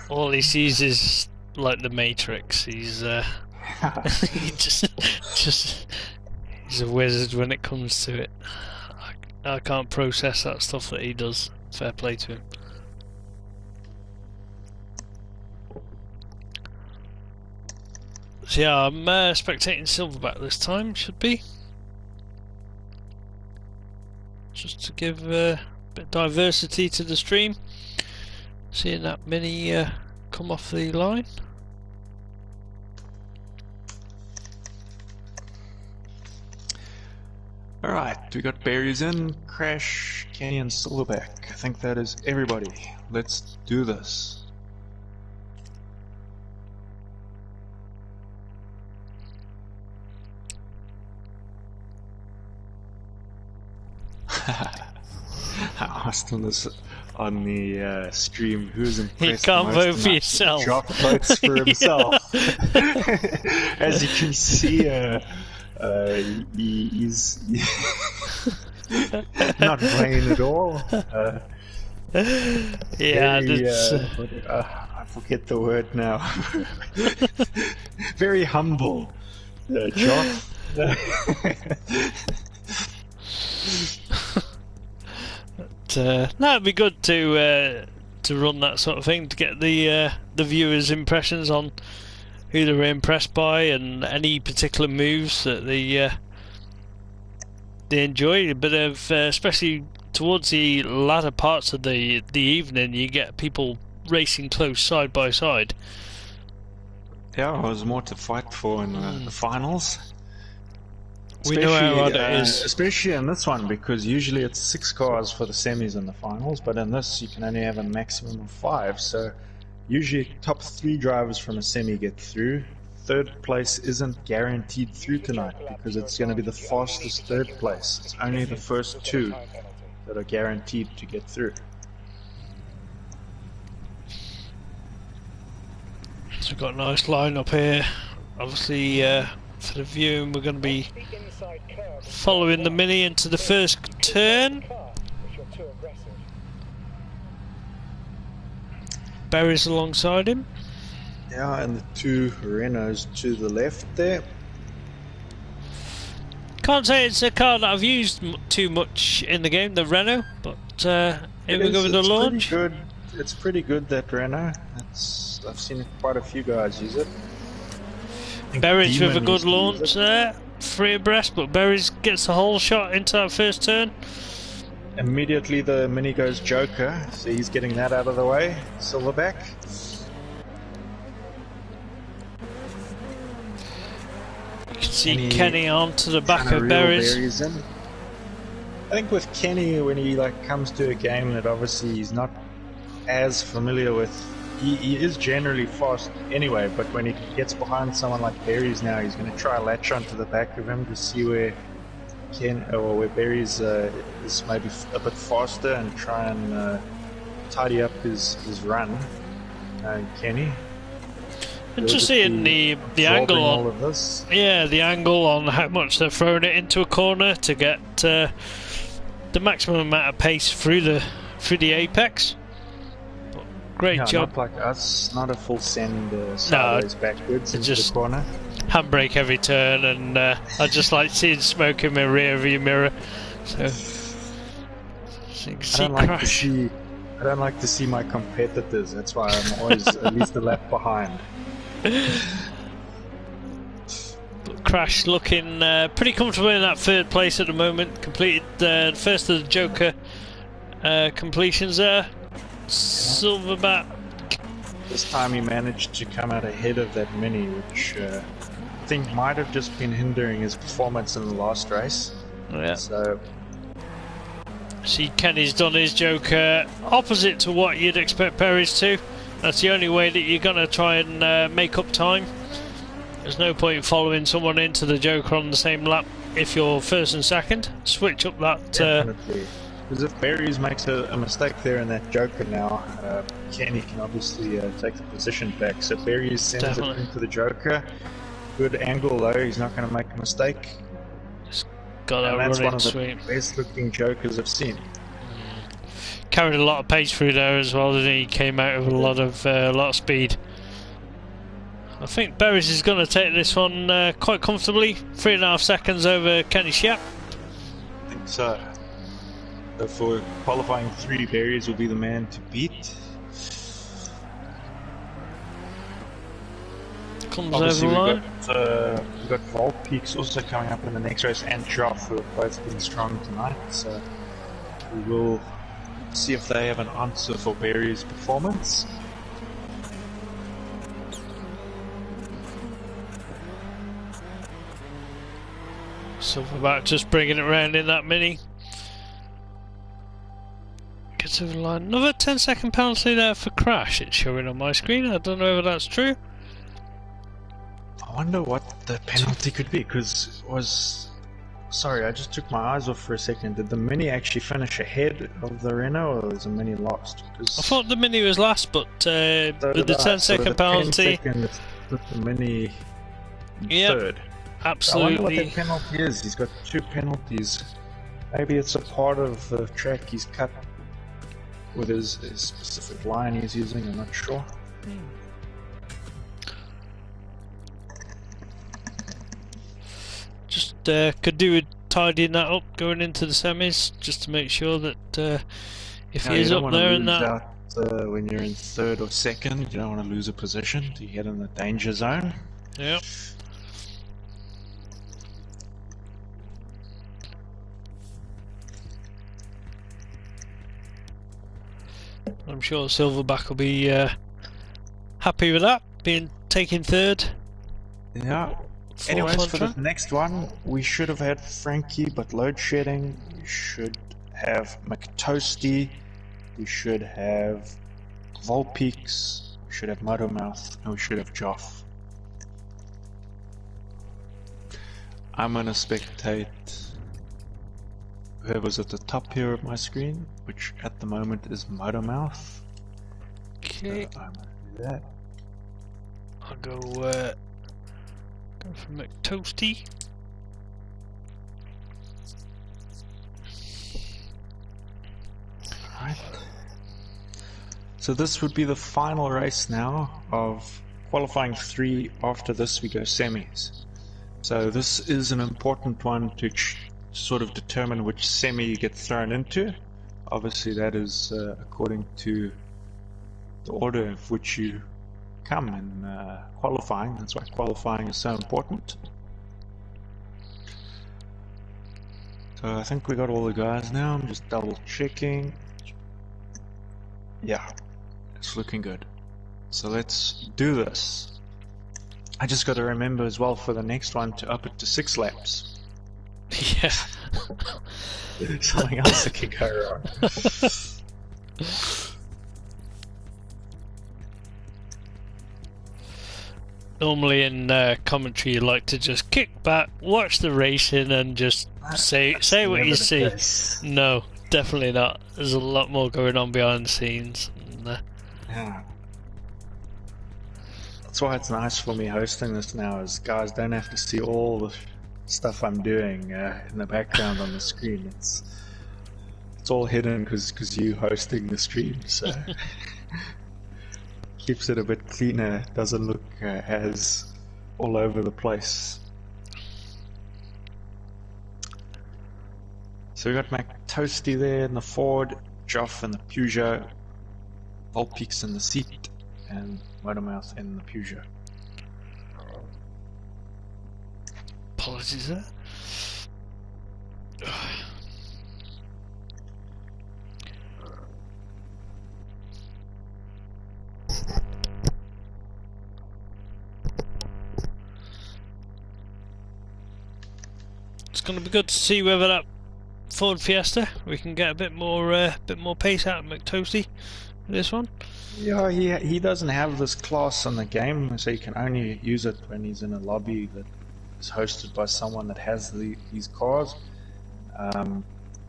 All he sees is like the Matrix. He's he just he's a wizard when it comes to it. I can't process that stuff that he does. Fair play to him. So yeah, I'm spectating Silverback this time. Should be. just to give a bit of diversity to the stream. Seeing that many come off the line. Alright, we got Berries in, Crash, Kenny and Silverback. I think that is everybody. Let's do this. I asked on the stream who's impressed. You can't most vote for tonight. yourself. Jock votes for himself. As you can see, he's not playing at all. Yeah, very, that's. I forget the word now. Very humble, Jock. That'd be good to run that sort of thing to get the viewers' impressions on who they were impressed by and any particular moves that they enjoy. A bit of especially towards the latter parts of the evening, you get people racing close side by side. Yeah, there's more to fight for in the finals. We know how hard it is. Especially in this one, because usually it's 6 cars for the semis and the finals, but in this you can only have a maximum of 5, so usually top 3 drivers from a semi get through. Third place isn't guaranteed through tonight, because it's going to be the fastest third place. It's only the first 2 that are guaranteed to get through. So we've got a nice line up here. Obviously, for the viewing, we're going to be following the Mini into the first turn. Barry's alongside him. Yeah, and the 2 Renaults to the left there. Can't say it's a car that I've used too much in the game, the Renault, but here we go with the launch. It's pretty good, that Renault. I've seen quite a few guys use it. Berries with a good launch there, 3 abreast, but Berries gets the whole shot into that first turn. Immediately the Mini goes Joker, so he's getting that out of the way. Silverback. You can see Kenny onto the back of Berries. I think with Kenny, when he comes to a game that obviously he's not as familiar with, he is generally fast anyway, but when he gets behind someone like Berries now, he's going to try to latch onto the back of him to see where Berries is maybe a bit faster and try and tidy up his run. Kenny. And just seeing the angle on all of this. Yeah, the angle on how much they're throwing it into a corner to get the maximum amount of pace through the apex. Great job. Not like us, not a full send sideways backwards into the corner. Handbrake every turn, and I just like seeing smoke in my rear view mirror. So you can see Crash. I don't like to see my competitors. That's why I'm always at least a lap behind. But Crash looking pretty comfortable in that third place at the moment. Completed the first of the Joker completions there. Silverback. This time he managed to come out ahead of that Mini, which I think might have just been hindering his performance in the last race. Yeah. So see, Kenny's done his Joker opposite to what you'd expect Perry's to. That's the only way that you're going to try and make up time. There's no point following someone into the Joker on the same lap if you're first and second. Switch up that. Definitely. Because if Berries makes a mistake there in that Joker now, Kenny can obviously take the position back. So Berries sends it into the Joker. Good angle though, he's not going to make a mistake. Just got that that's one of the sweep. best looking Jokers I've seen. Carried a lot of pace through there as well, didn't he? Came out with a lot of speed. I think Berries is going to take this one quite comfortably. 3.5 seconds over Kenny Schiap. I think so. So for qualifying 3, Berries will be the man to beat. Comes Obviously over we've got Volpeaks also coming up in the next race, and Joff, who have both been strong tonight. So we will see if they have an answer for Barry's performance. Silverback just bringing it round in that mini. Gets over the line. Another 10-second penalty there for crash. It's showing on my screen. I don't know whether that's true. I wonder what the penalty could be, because it was... Sorry, I just took my eyes off for a second. Did the Mini actually finish ahead of the Renault, or was the Mini lost? I thought the Mini was last, but with the 10-second penalty... 10 seconds put the Mini in Yep, third. absolutely. I wonder what that penalty is. He's got 2 penalties. Maybe it's a part of the track he's cut with his specific line he's using, I'm not sure. Just could do with tidying that up going into the semis, just to make sure that if he is up there and that... Out, when you're in third or second, you don't want to lose a position to get in the danger zone. Yep. I'm sure Silverback will be happy with that, being taken third. Yeah. Anyways, for the next one, we should have had Frankie, but load shedding. We should have McToasty. We should have Volpeaks. We should have Motormouth, and we should have Joff. I'm gonna spectate whoever's at the top here of my screen, which at the moment is Motormouth. Okay. So I'm gonna do that. I'll go for McToasty. Alright. So this would be the final race now of qualifying 3. After this we go semis. So this is an important one to sort of determine which semi you get thrown into. Obviously that is according to the order of which you come in qualifying. That's why qualifying is so important. So I think we got all the guys now. I'm just double checking. Yeah, it's looking good. So let's do this. I just got to remember as well for the next one to up it to 6 laps. Yeah. Something else that could go wrong. Normally in commentary you like to just kick back, watch the racing and just say what you see. Case. No, definitely not. There's a lot more going on behind the scenes. And, yeah. That's why it's nice for me hosting this now, is guys don't have to see all the stuff I'm doing in the background on the screen. It's all hidden because you hosting the stream, so keeps it a bit cleaner. Doesn't look as all over the place. So we got McToasty there in the Ford, Joff in the Peugeot, Volpeaks in the seat, and Motormouth in the Peugeot. apologies there. It's going to be good to see whether that Ford Fiesta we can get a bit more pace out of McToasty with this one. Yeah, he doesn't have this class in the game, so he can only use it when he's in a lobby that is hosted by someone that has these cars.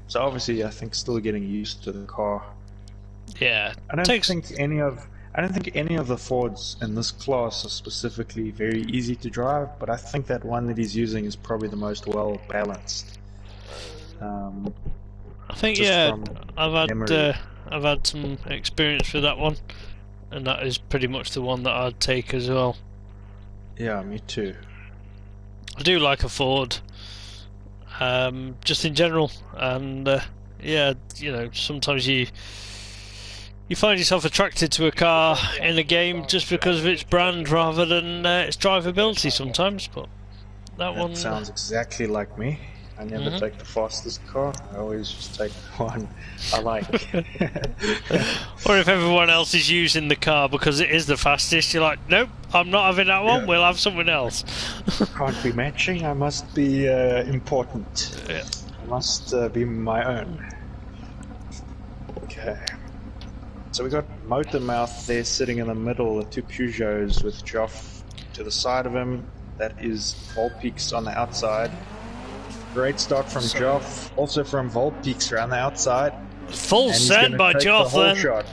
So obviously, I think still getting used to the car. Yeah, I don't think any of the Fords in this class are specifically very easy to drive, but I think that one that he's using is probably the most well balanced. I think I've had some experience with that one, and that is pretty much the one that I'd take as well. Yeah, me too. I do like a Ford, just in general, and yeah, you know, sometimes you find yourself attracted to a car in a game just because of its brand rather than its drivability sometimes. But that one sounds exactly like me. I never take the fastest car. I always just take the one I like. Or if everyone else is using the car because it is the fastest, you're like, nope, I'm not having that one. Yeah. We'll have something else. Can't be matching. I must be important. Yeah. I must be my own. Okay. So we got Motormouth there sitting in the middle, the two Peugeots with Joff to the side of him. That is Volpeaks on the outside. Great start from Joff, also from Volpeaks around the outside. Full send by Joff then. Shot.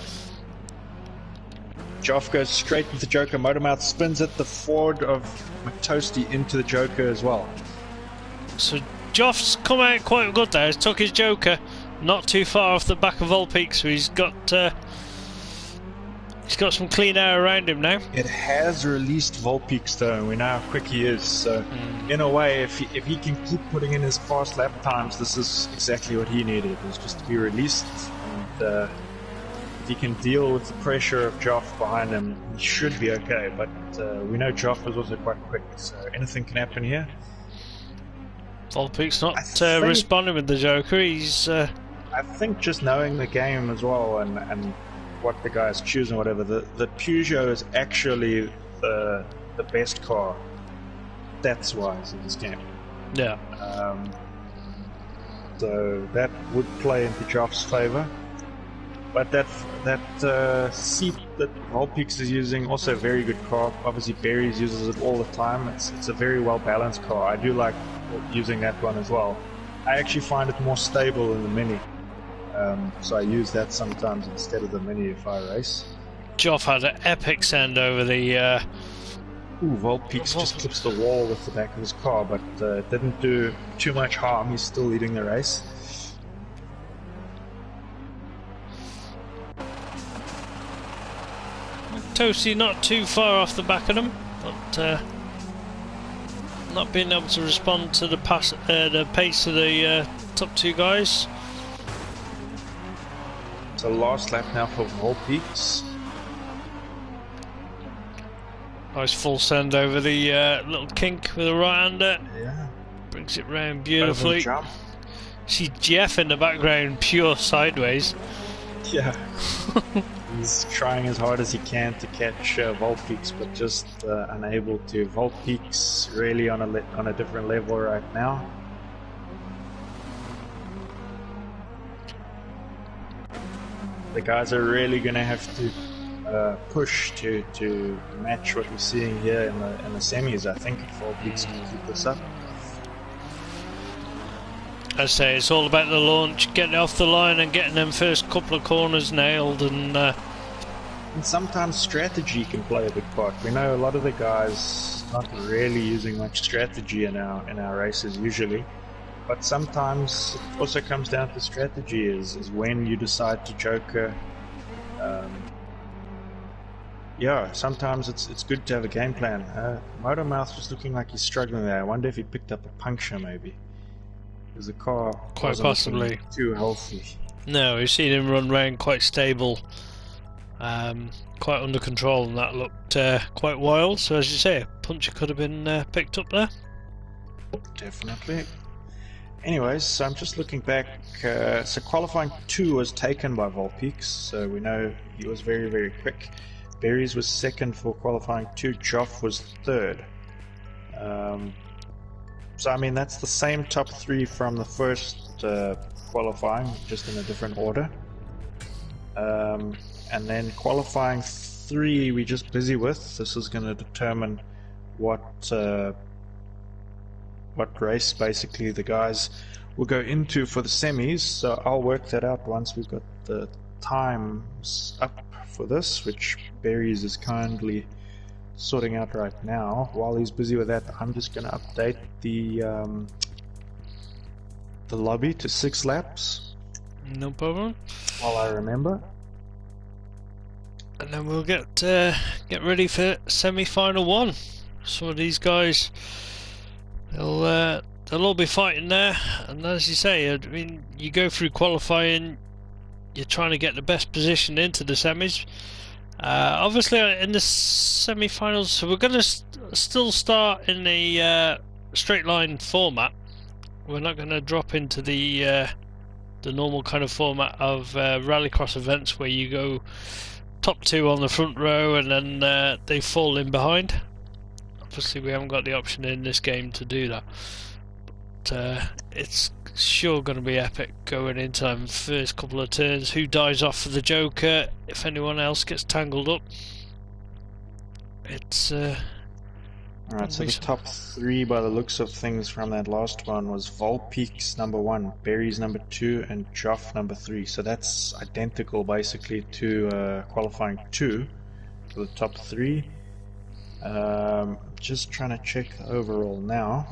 Joff goes straight into the Joker. Motormouth spins it, the forward of McToasty into the Joker as well. So Joff's come out quite good there. He's took his Joker not too far off the back of Volpeaks, so he's got some clean air around him now. It has released Volpeaks though, and we know how quick he is. So, in a way, if he can keep putting in his fast lap times, this is exactly what he needed. It was just to be released, and if he can deal with the pressure of Joff behind him, he should be okay. But we know Joff is also quite quick, so anything can happen here. Volpeaks not responding with the Joker. He's. I think just knowing the game as well, and what the guys choose and whatever, the Peugeot is actually the best car stats wise in this game. Yeah. So that would play into Joff's favour. But that seat that Volpeaks is using, also a very good car. Obviously Berries uses it all the time. It's a very well balanced car. I do like using that one as well. I actually find it more stable than the Mini. So I use that sometimes instead of the Mini if I race. Joff had an epic send over the... Volpeaks just clips the wall with the back of his car, but didn't do too much harm. He's still leading the race. Toasty not too far off the back of them, but not being able to respond to the pace of the top two guys. So last lap now for Volpeaks. Nice full send over the little kink with a right-hander. Yeah. Brings it round beautifully. Jump. See Jeff in the background, pure sideways. Yeah. He's trying as hard as he can to catch Volpeaks, but just unable to. Volpeaks really on a different level right now. The guys are really going to have to push to match what we're seeing here in the semis, I think, if Volpeaks can keep this up. I say it's all about the launch, getting off the line and getting them first couple of corners nailed, and sometimes strategy can play a big part. We know a lot of the guys not really using much strategy in our races usually. But sometimes it also comes down to strategy, is when you decide to Joker. Yeah, sometimes it's good to have a game plan. Motormouth just looking like he's struggling there. I wonder if he picked up a puncture maybe. Because the car quite wasn't possibly too healthy. No, we've seen him run round quite stable, quite under control, and that looked quite wild. So as you say, a puncture could have been picked up there. Definitely. Anyways, so I'm just looking back. So qualifying 2 was taken by Volpeaks, so we know he was very, very quick. Berries was second for qualifying 2. Joff was third. So I mean that's the same top 3 from the first qualifying, just in a different order. And then qualifying 3 we're just busy with. This is going to determine what race basically the guys will go into for the semis, so I'll work that out once we've got the times up for this, which Berries is kindly sorting out right now. While he's busy with that, I'm just going to update the lobby to 6 laps. No problem. While I remember. And then we'll get ready for semi-final 1. Some of these guys, they'll all be fighting there, and as you say, I mean, you go through qualifying, you're trying to get the best position into the semis. Obviously, in the semi-finals, so we're going to still start in the straight line format, we're not going to drop into the normal kind of format of rallycross events where you go top two on the front row and then they fall in behind. Obviously we haven't got the option in this game to do that, but it's sure going to be epic going into them first couple of turns. Who dies off for the Joker, if anyone else gets tangled up. It's alright, so the top three by the looks of things from that last one was Volpeaks number 1, Berries number 2, and Joff number 3. So that's identical basically to qualifying 2 for the top three. Just trying to check the overall now.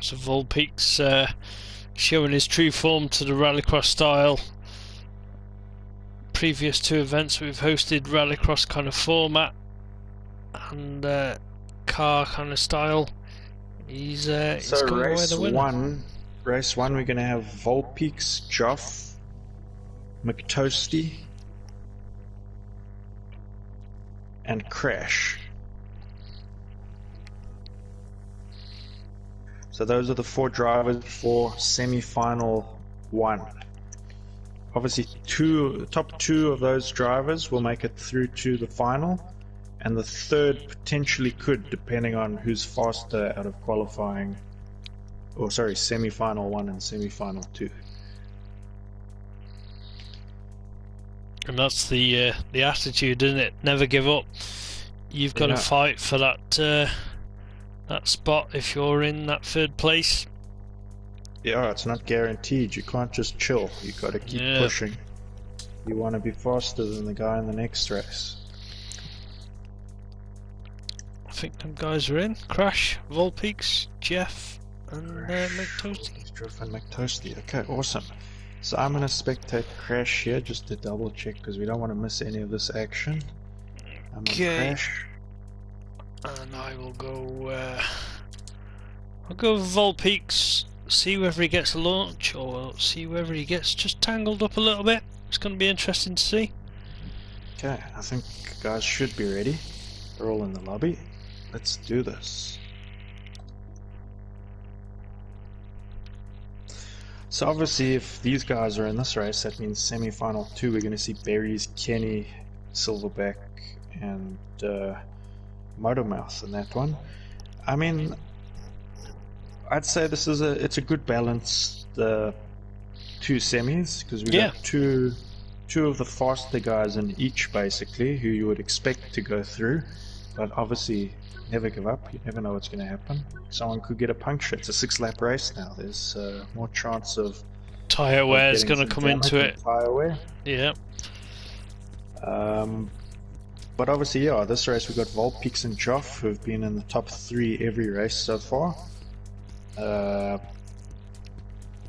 So Volpeaks showing his true form to the rallycross style. Previous two events we've hosted rallycross kind of format and car kind of style. He's coming away the winner. Race one, we're going to have Volpeaks, Joff, McToasty, and Crash. So those are the 4 drivers for semi-final 1. Obviously, top two of those drivers will make it through to the final, and the third potentially could, depending on who's faster out of qualifying, or sorry, semi-final 1 and semi-final 2. And that's the attitude, isn't it? Never give up. You've got to fight for that spot if you're in that third place. Yeah, it's not guaranteed. You can't just chill. You got to keep pushing. You want to be faster than the guy in the next race. I think them guys are in. Crash, Volpeaks, Jeff, and McToasty. Jeff and McToasty. Okay, awesome. So I'm going to spectate Crash here just to double check because we don't want to miss any of this action. I'm on Crash. And I will go. I'll go with Volpeaks. See whether he gets a launch or see whether he gets just tangled up a little bit. It's going to be interesting to see. Okay, I think guys should be ready. They're all in the lobby. Let's do this. So obviously if these guys are in this race, that means semi-final 2 we're going to see Berries, Kenny, Silverback and Motormouth in that one. I mean, I'd say this is it's a good balance, the 2 semis, because we've got two of the faster guys in each basically, who you would expect to go through, but obviously never give up. You never know what's going to happen. Someone could get a puncture. It's a 6-lap race now. There's more chance of tyre wear is going to come into it. Tyre wear. Yeah. But obviously, yeah, this race we've got Volpeaks and Joff, who've been in the top 3 every race so far. And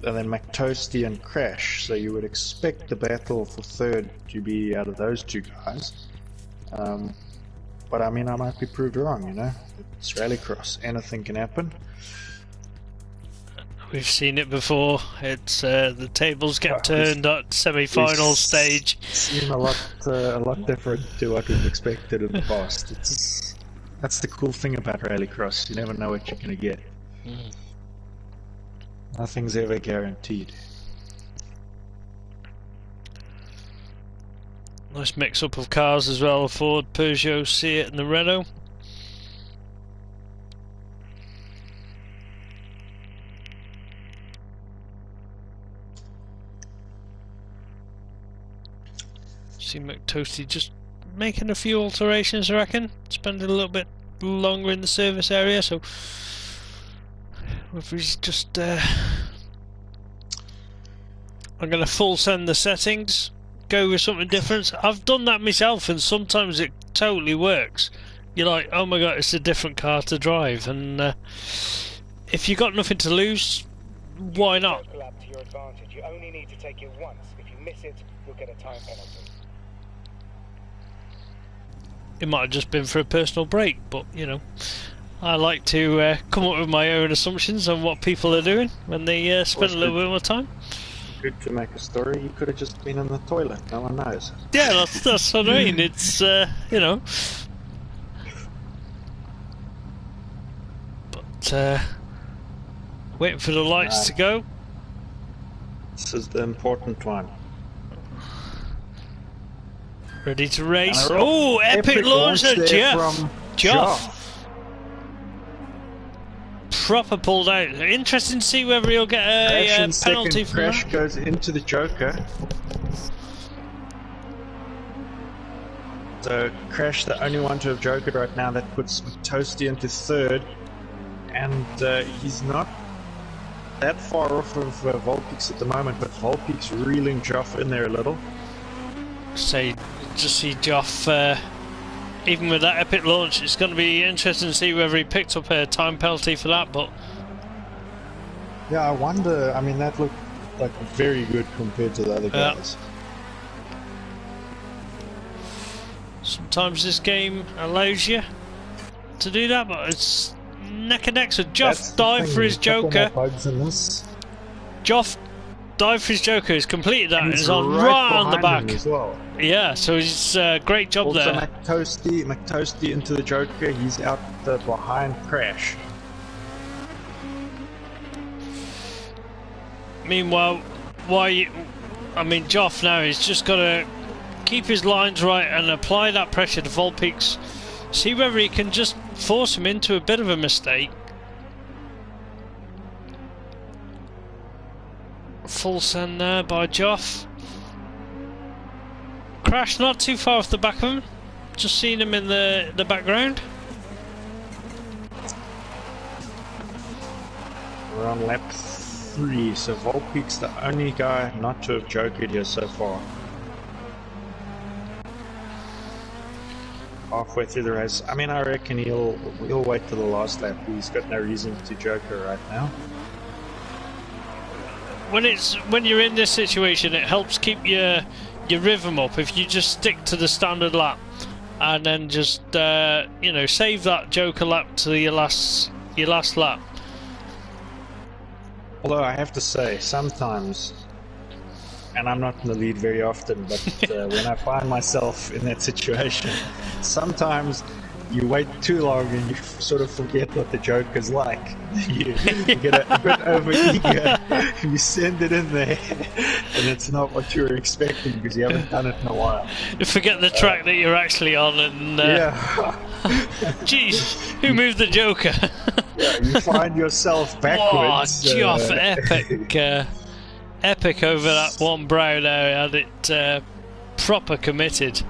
then McToasty and Crash, so you would expect the battle for third to be out of those 2 guys. But I mean, I might be proved wrong, you know. It's rallycross, anything can happen. We've seen it before. It's the tables get turned at semi-final stage. Seem a lot different to what we've expected in the past. That's the cool thing about rallycross. You never know what you're going to get. Nothing's ever guaranteed. Nice mix-up of cars as well. Ford, Peugeot, Seat and the Renault. See McToasty just making a few alterations, I reckon. Spending a little bit longer in the service area, so if he's just I'm going to full send the settings, go with something different. I've done that myself and sometimes it totally works. You're like, oh my god, it's a different car to drive, and if you've got nothing to lose, why not? To your advantage. You only need to take it once. If you miss it, you'll get a time penalty. It might have just been for a personal break, but you know, I like to come up with my own assumptions on what people are doing when they spend a little bit more time. Good to make a story. You could have just been in the toilet. No one knows. Yeah, that's what I mean. It's you know, but waiting for the lights to go. This is the important one. Ready to race. Oh, epic launch at Jeff. Proper pulled out. Interesting to see whether he'll get a penalty for that. Crash goes into the Joker. So Crash, the only one to have jokered right now, that puts Toasty into third, and he's not that far off of Volpeaks at the moment, but Volpeaks reeling Joff in there a little. So just see Joff, even with that epic launch, it's going to be interesting to see whether he picked up a time penalty for that. But yeah, I wonder. I mean, that looked like very good compared to the other guys. Sometimes this game allows you to do that, but it's neck and neck. So Joff dived for his Joker. Joff dived for his Joker. He's completed that. And he's on right on the back. As well. Yeah, so he's great job also there. McToasty into the Joker. He's out behind Crash. Meanwhile, Joff now he's just got to keep his lines right and apply that pressure to Volpeaks. See whether he can just force him into a bit of a mistake. Full send there by Joff. Crash not too far off the back of him. Just seen him in the background. We're on lap 3, so Volpeaks the only guy not to have jokered here so far. Halfway through the race. I mean, I reckon he'll wait till the last lap. He's got no reason to joker right now. When you're in this situation, it helps keep your rhythm up if you just stick to the standard lap and then just save that joker lap to your last lap. Although I have to say, sometimes, and I'm not in the lead very often, but when I find myself in that situation, sometimes you wait too long and you sort of forget what the Joker's like. You get a bit over eager, you send it in there, and it's not what you were expecting because you haven't done it in a while. You forget the track that you're actually on, and jeez, who moved the Joker? Yeah, you find yourself backwards. Oh, Geoff, epic over that one brow there. Had it proper committed.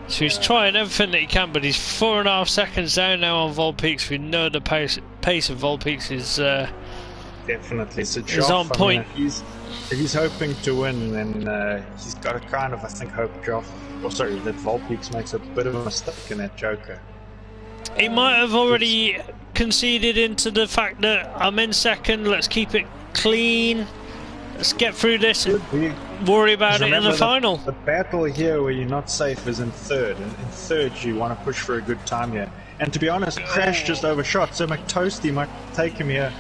So he's trying everything that he can, but he's 4.5 seconds down now on Volpeaks. We know the pace of Volpeaks is definitely. So Geoff, is on point. If he's hoping to win, then he's got to kind of, I think, hope that Volpeaks makes a bit of a mistake in that Joker. He might have already conceded into the fact that I'm in second. Let's keep it clean. Let's get through this and worry about it in the final. The battle here where you're not safe is in third. And in third, you want to push for a good time here. And to be honest, Crash just overshot, so McToasty might take him here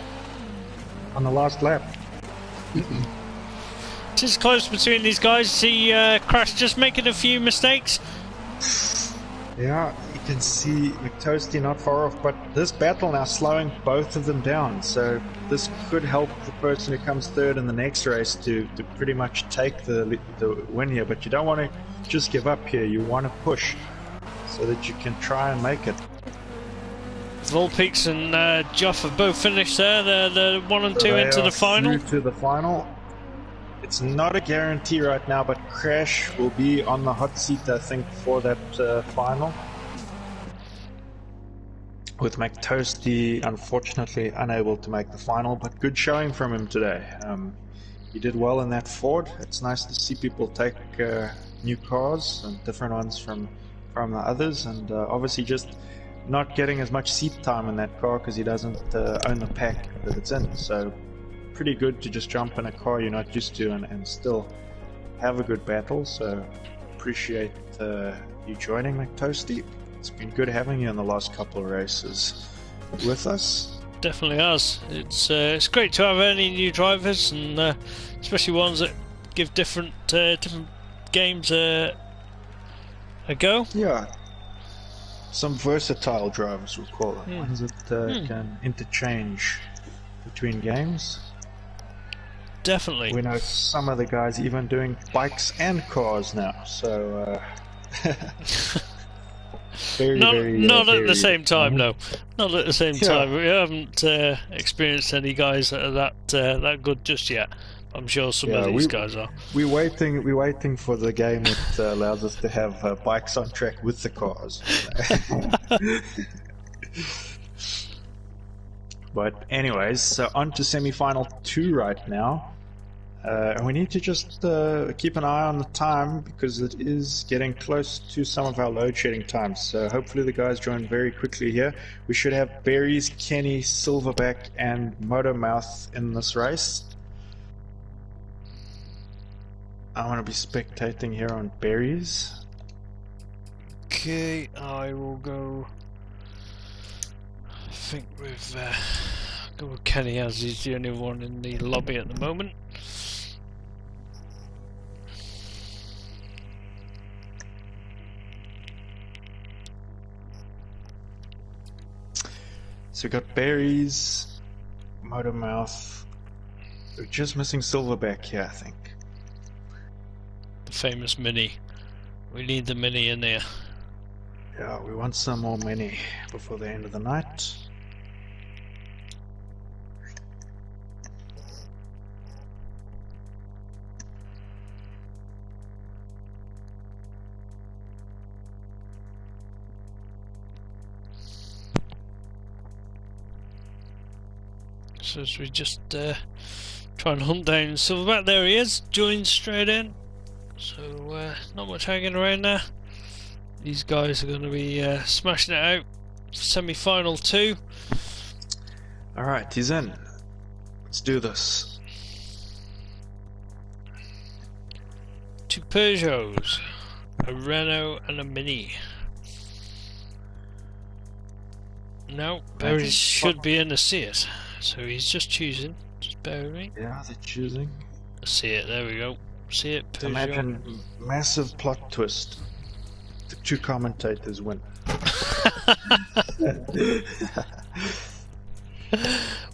on the last lap. It's close between these guys. See Crash just making a few mistakes. Yeah, you can see McToasty not far off, but this battle now slowing both of them down, so this could help the person who comes third in the next race to pretty much take the win here, but you don't want to just give up here, you want to push so that you can try and make it. Volpeaks and Geoff have both finished there. They're 1 and 2 into the final. To the final. It's not a guarantee right now, but Crash will be on the hot seat, I think, for that final. With McToasty unfortunately unable to make the final, but good showing from him today. He did well in that Ford. It's nice to see people take new cars and different ones from the others, and obviously just not getting as much seat time in that car because he doesn't own the pack that it's in. So pretty good to just jump in a car you're not used to and still have a good battle. So appreciate you joining, McToasty. It's been good having you in the last couple of races with us. Definitely has. It's great to have any new drivers, and especially ones that give different games a go. Yeah. some versatile drivers, we'll call them. Ones that can interchange between games. Definitely. We know some of the guys even doing bikes and cars now, so not at the same time, no. Not at the same time. We haven't experienced any guys that are that good just yet. I'm sure some of these guys are. We're waiting for the game that allows us to have bikes on track with the cars. But anyways, so on to semi-final 2 right now. We need to just keep an eye on the time because it is getting close to some of our load shedding times. So hopefully the guys join very quickly here. We should have Berries, Kenny, Silverback, and Motormouth in this race. I want to be spectating here on Berries. Okay, I will go. I think we've go with Kenny as he's the only one in the lobby at the moment. So we got Berries, Motormouth. We're just missing Silverback here, I think. The famous Mini. We need the Mini in there. Yeah, we want some more Mini before the end of the night. So as we just try and hunt down Silverback, there he is, joins straight in. So not much hanging around there. These guys are going to be smashing it out. Semi-final 2. Alright, he's in. Let's do this. 2 Peugeots, a Renault and a Mini. No, Berries should be in the Seat. So he's just choosing. Just bear with me. Yeah, they're choosing. See it, there we go. See it, Peugeot. Imagine massive plot twist. The 2 commentators win.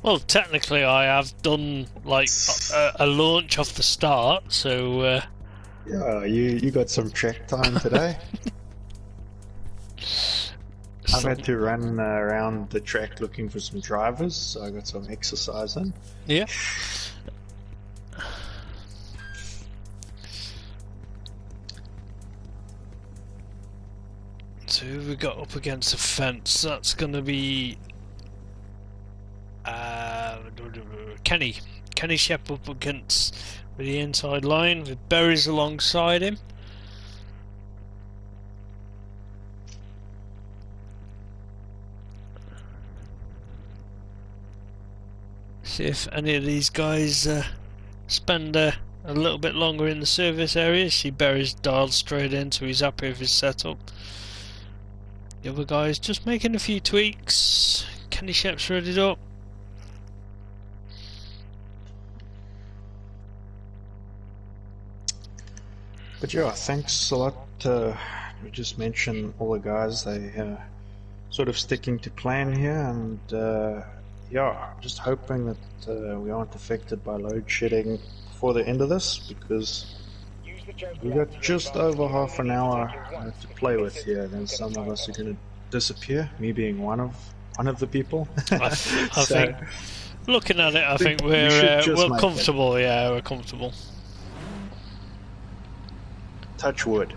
Well, technically I have done like a launch off the start, so yeah, you got some track time today. I've had to run around the track looking for some drivers, so I got some exercise in. Yeah. So who we got up against the fence? That's going to be Kenny. Kenny Shep up against with the inside line with Berries alongside him. See if any of these guys spend a little bit longer in the service area. See Berries dialed straight in, so he's happy with his setup. The other guys just making a few tweaks. Kenny Shep's readied up. But yeah, thanks a lot. We just mentioned all the guys. They sort of sticking to plan here, and yeah, just hoping that we aren't affected by load shedding before the end of this, because we got just over half an hour to play with here. Then some of us are going to disappear. Me being one of the people. I think, looking at it, I think we're comfortable. Yeah, we're comfortable. Touch wood.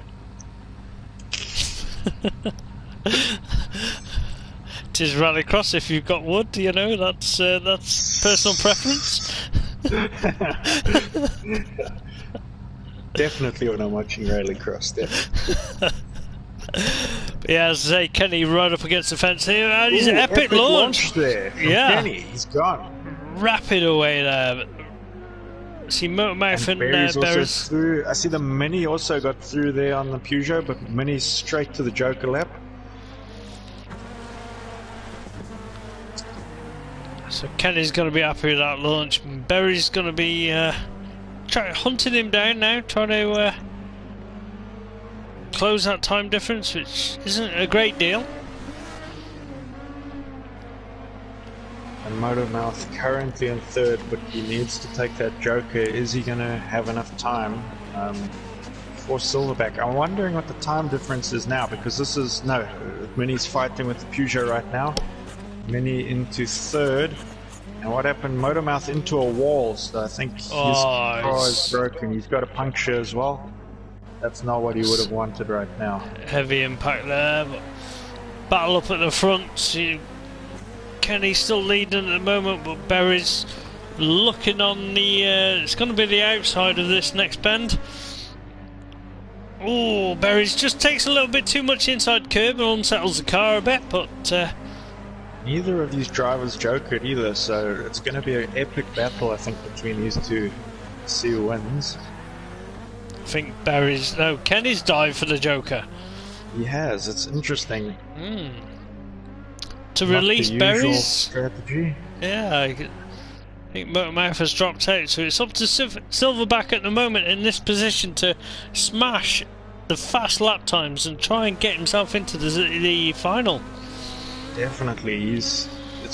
It is rallycross. If you've got wood, you know that's personal preference. Definitely when I'm watching rallycross. Definitely. But yeah, as I say, Kenny right up against the fence here, and he's an epic launch there. Yeah, Kenny, he's gone. Rapid away there. See Motormouth and Berries through. I see the Mini also got through there on the Peugeot, but Mini's straight to the Joker lap. So Kenny's going to be happy with that launch. Berry's going to be hunting him down now, trying to close that time difference, which isn't a great deal. And Motormouth currently in third, but he needs to take that Joker. Is he going to have enough time for Silverback? I'm wondering what the time difference is now, because this is... No, Mini's fighting with the Peugeot right now. Mini into third. And what happened? Motormouth into a wall, so I think his car is broken. He's got a puncture as well. That's not what he would have wanted right now. Heavy impact there. But battle up at the front. Kenny's still leading at the moment, but Berry's looking on the... it's going to be the outside of this next bend. Oh, Berry's just takes a little bit too much inside curb and unsettles the car a bit, but... neither of these drivers jokered either, so it's going to be an epic battle, I think, between these two. See who wins. I think Berry's... No, Kenny's dived for the Joker. He has. It's interesting. To Not release the Berry's strategy. Yeah, I think Motormouth has dropped out, so it's up to Silverback at the moment in this position to smash the fast lap times and try and get himself into the final. Definitely, it's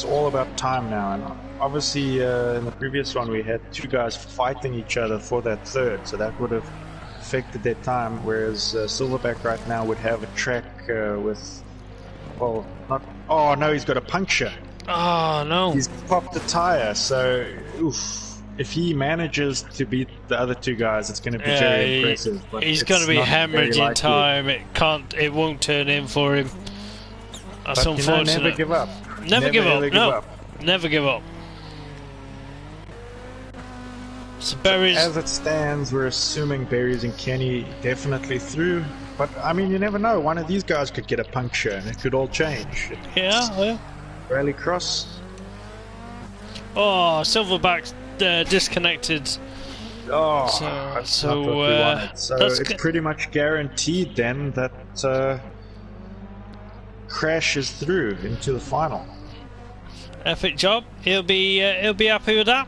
all about time now, and obviously in the previous one we had two guys fighting each other for that third, so that would have affected their time, whereas Silverback right now would have a track with, well, not... Oh no, he's got a puncture. Oh no. He's popped the tire, so oof. If he manages to beat the other two guys, it's going to be very impressive. But he's going to be hemorrhaging time. It won't turn in for him. That's unfortunate. Never give up. Never give up. Never give up. So Berry's... As it stands, we're assuming Berries and Kenny definitely through. But I mean, you never know. One of these guys could get a puncture, and it could all change. Yeah. Rallycross. Oh, Silverback's disconnected. Oh, so it's pretty much guaranteed then that Crash is through into the final. Epic job. He'll be happy with that.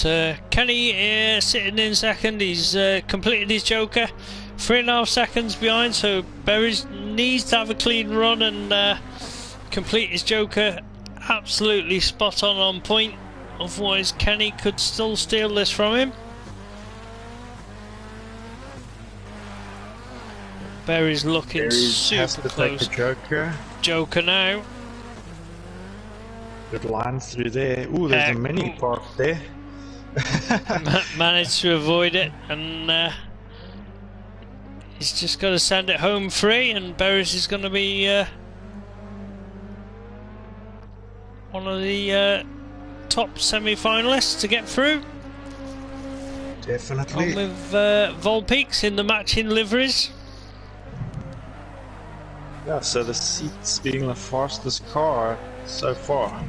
But, Kenny sitting in second. He's completed his Joker. 3.5 seconds behind, so Berries needs to have a clean run and complete his Joker absolutely spot on point. Otherwise, Kenny could still steal this from him. Berries looking super close. Take the Joker. Joker now. Good line through there. Ooh, there's a mini park there. Managed to avoid it, and he's just got to send it home free, and Berries is going to be one of the top semi-finalists to get through. Definitely. On with Volpeaks in the matching liveries. Yeah, so the Seats being the fastest car so far.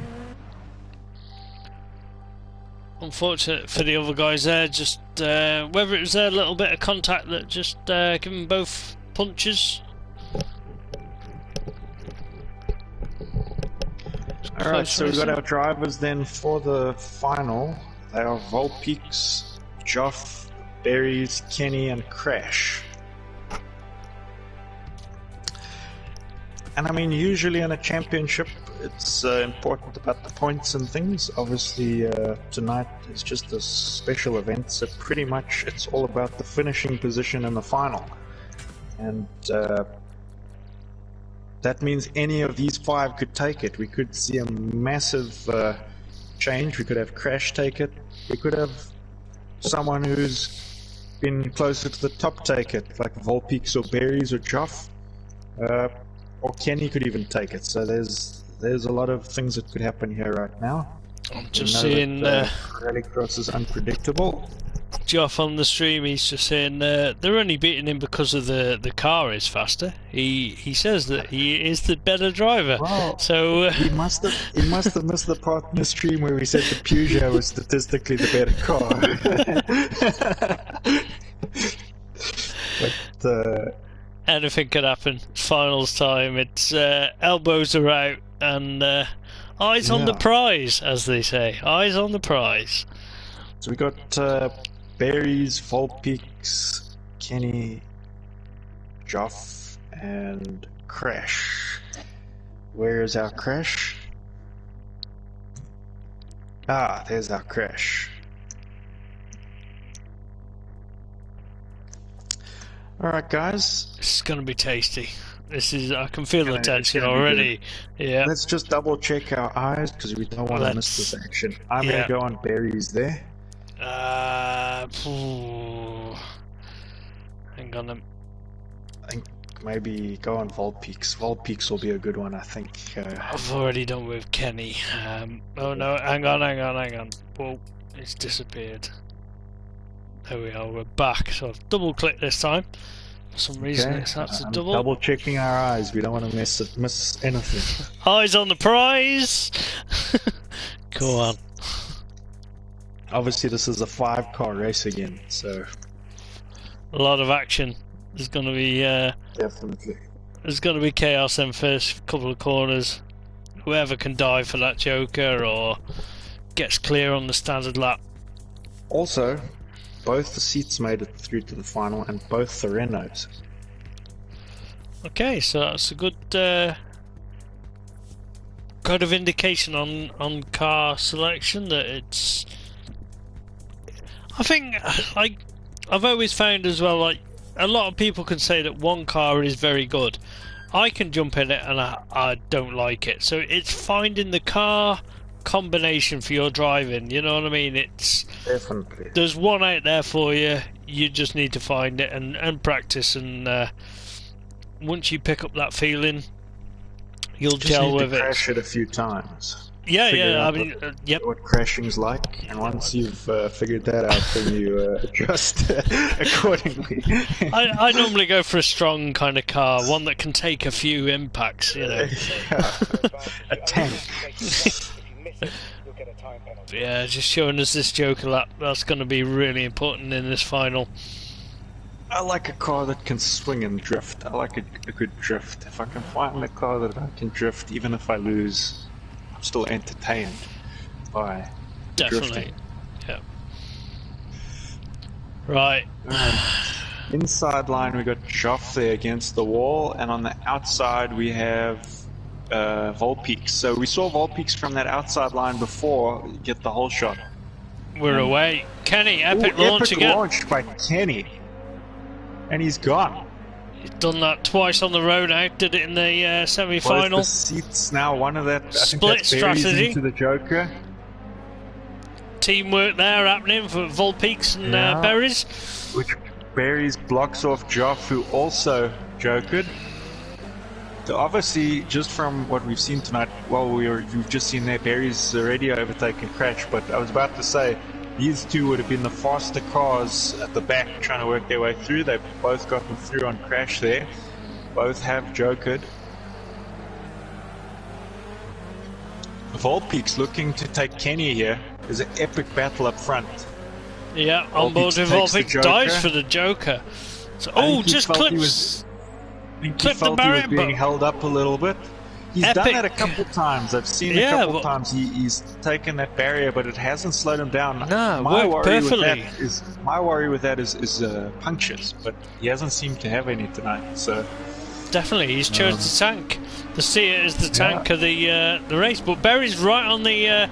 Unfortunate for the other guys there, just whether it was a little bit of contact that just gave them both punches. Alright, so we've got our drivers then for the final. They are Volpeaks, Joff, Berries, Kenny and Crash. And I mean, usually in a championship, it's important about the points and things. Obviously, tonight is just a special event, so pretty much it's all about the finishing position in the final. And that means any of these five could take it. We could see a massive change. We could have Crash take it. We could have someone who's been closer to the top take it, like Volpeaks or Berries or Joff. Or Kenny could even take it. So there's a lot of things that could happen here right now. I'm just seeing Rallycross is unpredictable. Joff on the stream, he's just saying they're only beating him because of the car is faster. He says that he is the better driver. Well, so he must have missed the part in the stream where we said the Peugeot was statistically the better car. But anything could happen. Finals time. It's elbows are out and eyes on the prize, as they say. Eyes on the prize. So we got Berries, Volpeaks, Kenny, Joff, and Crash. Where is our crash? Ah, there's our crash. Alright guys. This is going to be tasty. This is, I can feel the It's tension gonna be already. Yeah. Let's just double check our eyes because we don't want to miss this action. I'm yeah. going to go on berries there. Hang on. I think maybe go on Volpeaks. Volpeaks will be a good one, I think. I've already done with Kenny. Oh no, hang on. Whoa, it's disappeared. There we are, we're back. So I've double clicked this time. For some reason it's had to double. Double checking our eyes. We don't want to miss anything. Eyes on the prize! Go on. Obviously this is a 5-car race again, so... A lot of action. There's going to be... Definitely. There's going to be chaos in first couple of corners. Whoever can dive for that Joker or gets clear on the standard lap. Also, both the seats made it through to the final and both the Renaults. Okay, so that's a good kind of indication on car selection that it's... I think, like, I've always found as well, like, a lot of people can say that one car is very good. I can jump in it and I don't like it. So it's finding the car combination for your driving, you know what I mean? It's definitely, there's one out there for you. You just need to find it and practice, and once you pick up that feeling, you'll gel with it. Crash it a few times. Yeah. I mean, yep. What crashing's like, and once you've figured that out, then you adjust accordingly. I normally go for a strong kind of car, one that can take a few impacts, you know. A tank. Yeah, just showing us this Joker lap. That's going to be really important in this final. I like a car that can swing and drift. I like a good drift. If I can find a car that I can drift, even if I lose, I'm still entertained by definitely drifting. Yeah. Right. Inside line we got Joff there against the wall, and on the outside we have Volpeaks. So we saw Volpeaks from that outside line before get the whole shot. We're away. Kenny, epic launch again. Launch by Kenny. And he's gone. He's done that twice on the road out, did it in the semi-final. Both the seats now, one of that split strategy into the Joker. Teamwork there happening for Volpeaks and Berries. Which Berries blocks off Joff, who also jokered. So obviously, just from what we've seen tonight, well, you've just seen there, Berries already overtaken Crash, but I was about to say, these two would have been the faster cars at the back trying to work their way through. They've both gotten through on Crash there. Both have jokered. Volpeaks looking to take Kenny here. There's an epic battle up front. Yeah, on board with Volpeaks, dives for the Joker. So, just clips. Clip the barrier, he was being held up a little bit. He's done that a couple times. I've seen a couple times he's taken that barrier, but it hasn't slowed him down. No, worked perfectly. My worry with that is punctures, but he hasn't seemed to have any tonight. So definitely, he's chose the tank. The Seat is the tank of the race, but Berry's right on the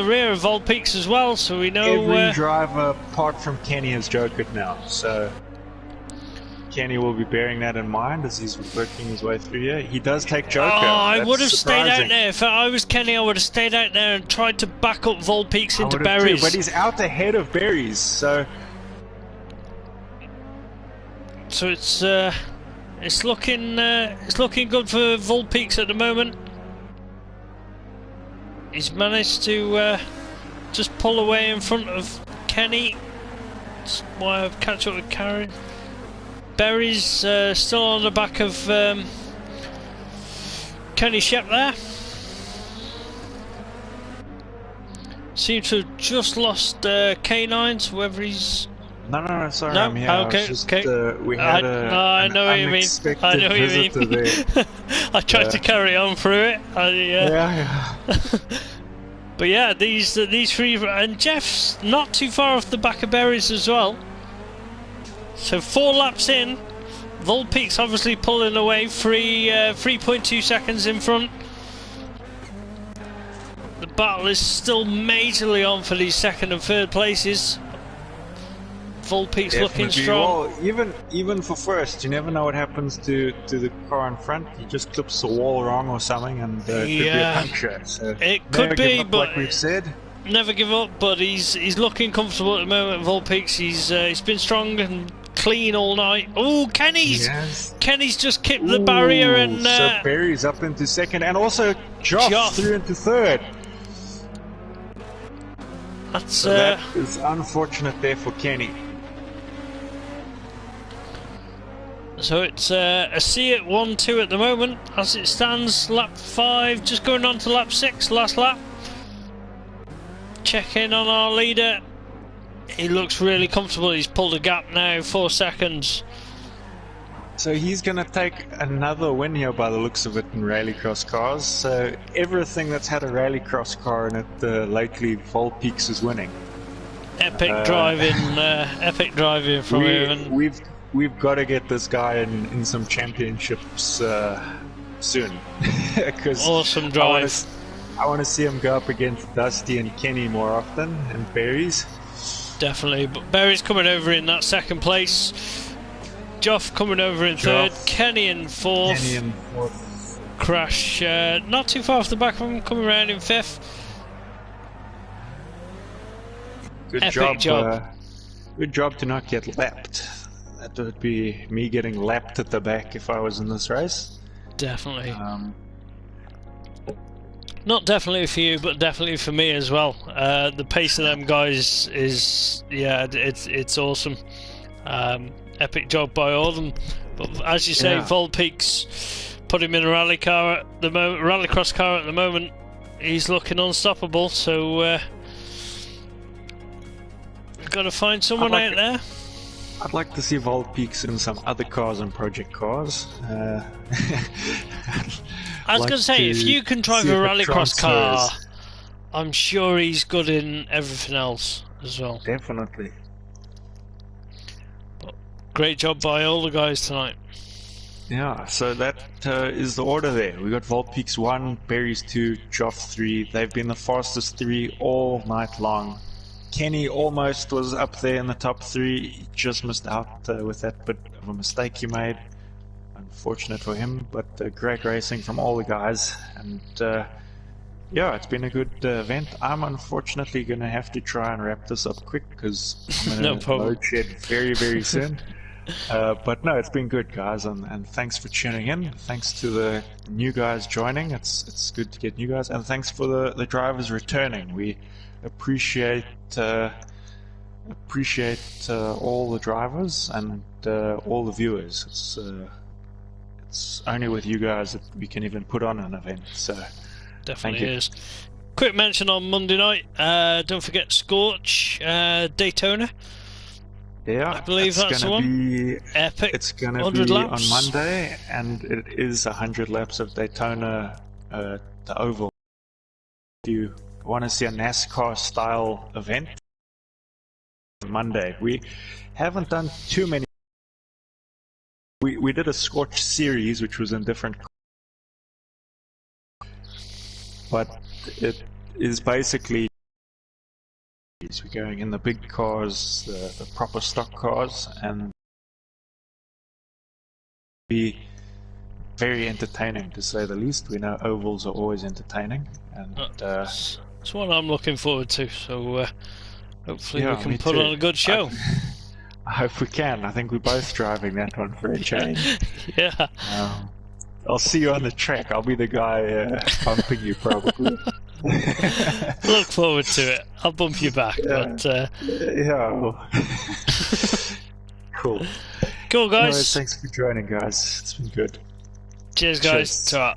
rear of Volpeaks as well. So we know every driver apart from Kenny has jokered now. So Kenny will be bearing that in mind as he's working his way through here. He does take Joker. Oh, I would have stayed out there. If I was Kenny, I would have stayed out there and tried to back up Volpeaks into Berries. But he's out ahead of Berries, so it's looking good for Volpeaks at the moment. He's managed to just pull away in front of Kenny. That's why I've catch up with Karen. Berry's still on the back of Kenny Shep there. Seems to have just lost K9, whoever he's... No, sorry, I'm here. Okay, we had I know what you mean. I know what you mean. I tried to carry on through it. Yeah. But yeah, these three... And Jeff's not too far off the back of Berries as well. So 4 laps in, Volpeak's obviously pulling away, 3.2 seconds in front. The battle is still majorly on for these second and third places. Volpeak's looking strong. Well, even for first, you never know what happens to the car in front. He just clips the wall wrong or something, and could be a puncture. So it could be, but like we've said. Never give up. But he's looking comfortable at the moment. Volpeak's he's been strong and clean all night. Oh, Kenny's just kicked the barrier, and so Barry's up into second, and also Joff through into third. So that is unfortunate there for Kenny. So it's a C at 1-2 at the moment as it stands. Lap 5, just going on to lap 6, last lap. Check in on our leader. He looks really comfortable. He's pulled a gap now, 4 seconds. So he's going to take another win here by the looks of it in rallycross cars. So everything that's had a rallycross car in it lately, Volpeak's is winning. Epic driving from him. And we've got to get this guy in some championships soon. Because awesome drive. I want to see him go up against Dusty and Kenny more often, and Barry's. Definitely, but Barry's coming over in that second place. Joff coming over in third. Kenny in fourth. Crash not too far off the back of him, coming around in fifth. Good job. Good job to not get lapped. That would be me getting lapped at the back if I was in this race. Definitely. Not definitely for you, but definitely for me as well. The pace of them guys is, it's awesome. Epic job by all of them. But as you say, Volpeak's put him in a rally car at the moment, rallycross car at the moment. He's looking unstoppable. So we've got to find someone out there. I'd like to see Volpeak's in some other cars and project cars. I was going to say, if you can drive a rallycross car, I'm sure he's good in everything else as well. Definitely. But great job by all the guys tonight. Yeah, so that is the order there. We got Volpeak's 1, Barry's 2, Joff 3. They've been the fastest 3 all night long. Kenny almost was up there in the top 3. He just missed out with that bit of a mistake he made. Unfortunate for him, but great racing from all the guys. And yeah, it's been a good event. I'm unfortunately going to have to try and wrap this up quick because I'm going to load shed very, very soon. But no, it's been good, guys, and thanks for tuning in. Thanks to the new guys joining. It's good to get new guys, and thanks for the drivers returning. We appreciate all the drivers and all the viewers. It's only with you guys that we can even put on an event. So definitely is. Quick mention on Monday night. Don't forget Scorch Daytona. Yeah, I believe that's the one. Be epic. It's going to be laps on Monday, and it is 100 laps of Daytona, the oval. If you want to see a NASCAR style event, Monday. We haven't done too many. We did a Scorch series, which was in different, but it is basically we're going in the big cars, the proper stock cars, and be very entertaining to say the least. We know ovals are always entertaining, and it's what I'm looking forward to. So hopefully we can put on a good show. I hope we can. I think we're both driving that one for a change. Yeah. I'll see you on the track. I'll be the guy bumping you probably. Look forward to it. I'll bump you back. But yeah. Cool. Cool, guys. Anyways, thanks for joining, guys. It's been good. Cheers, guys. Ta-ra.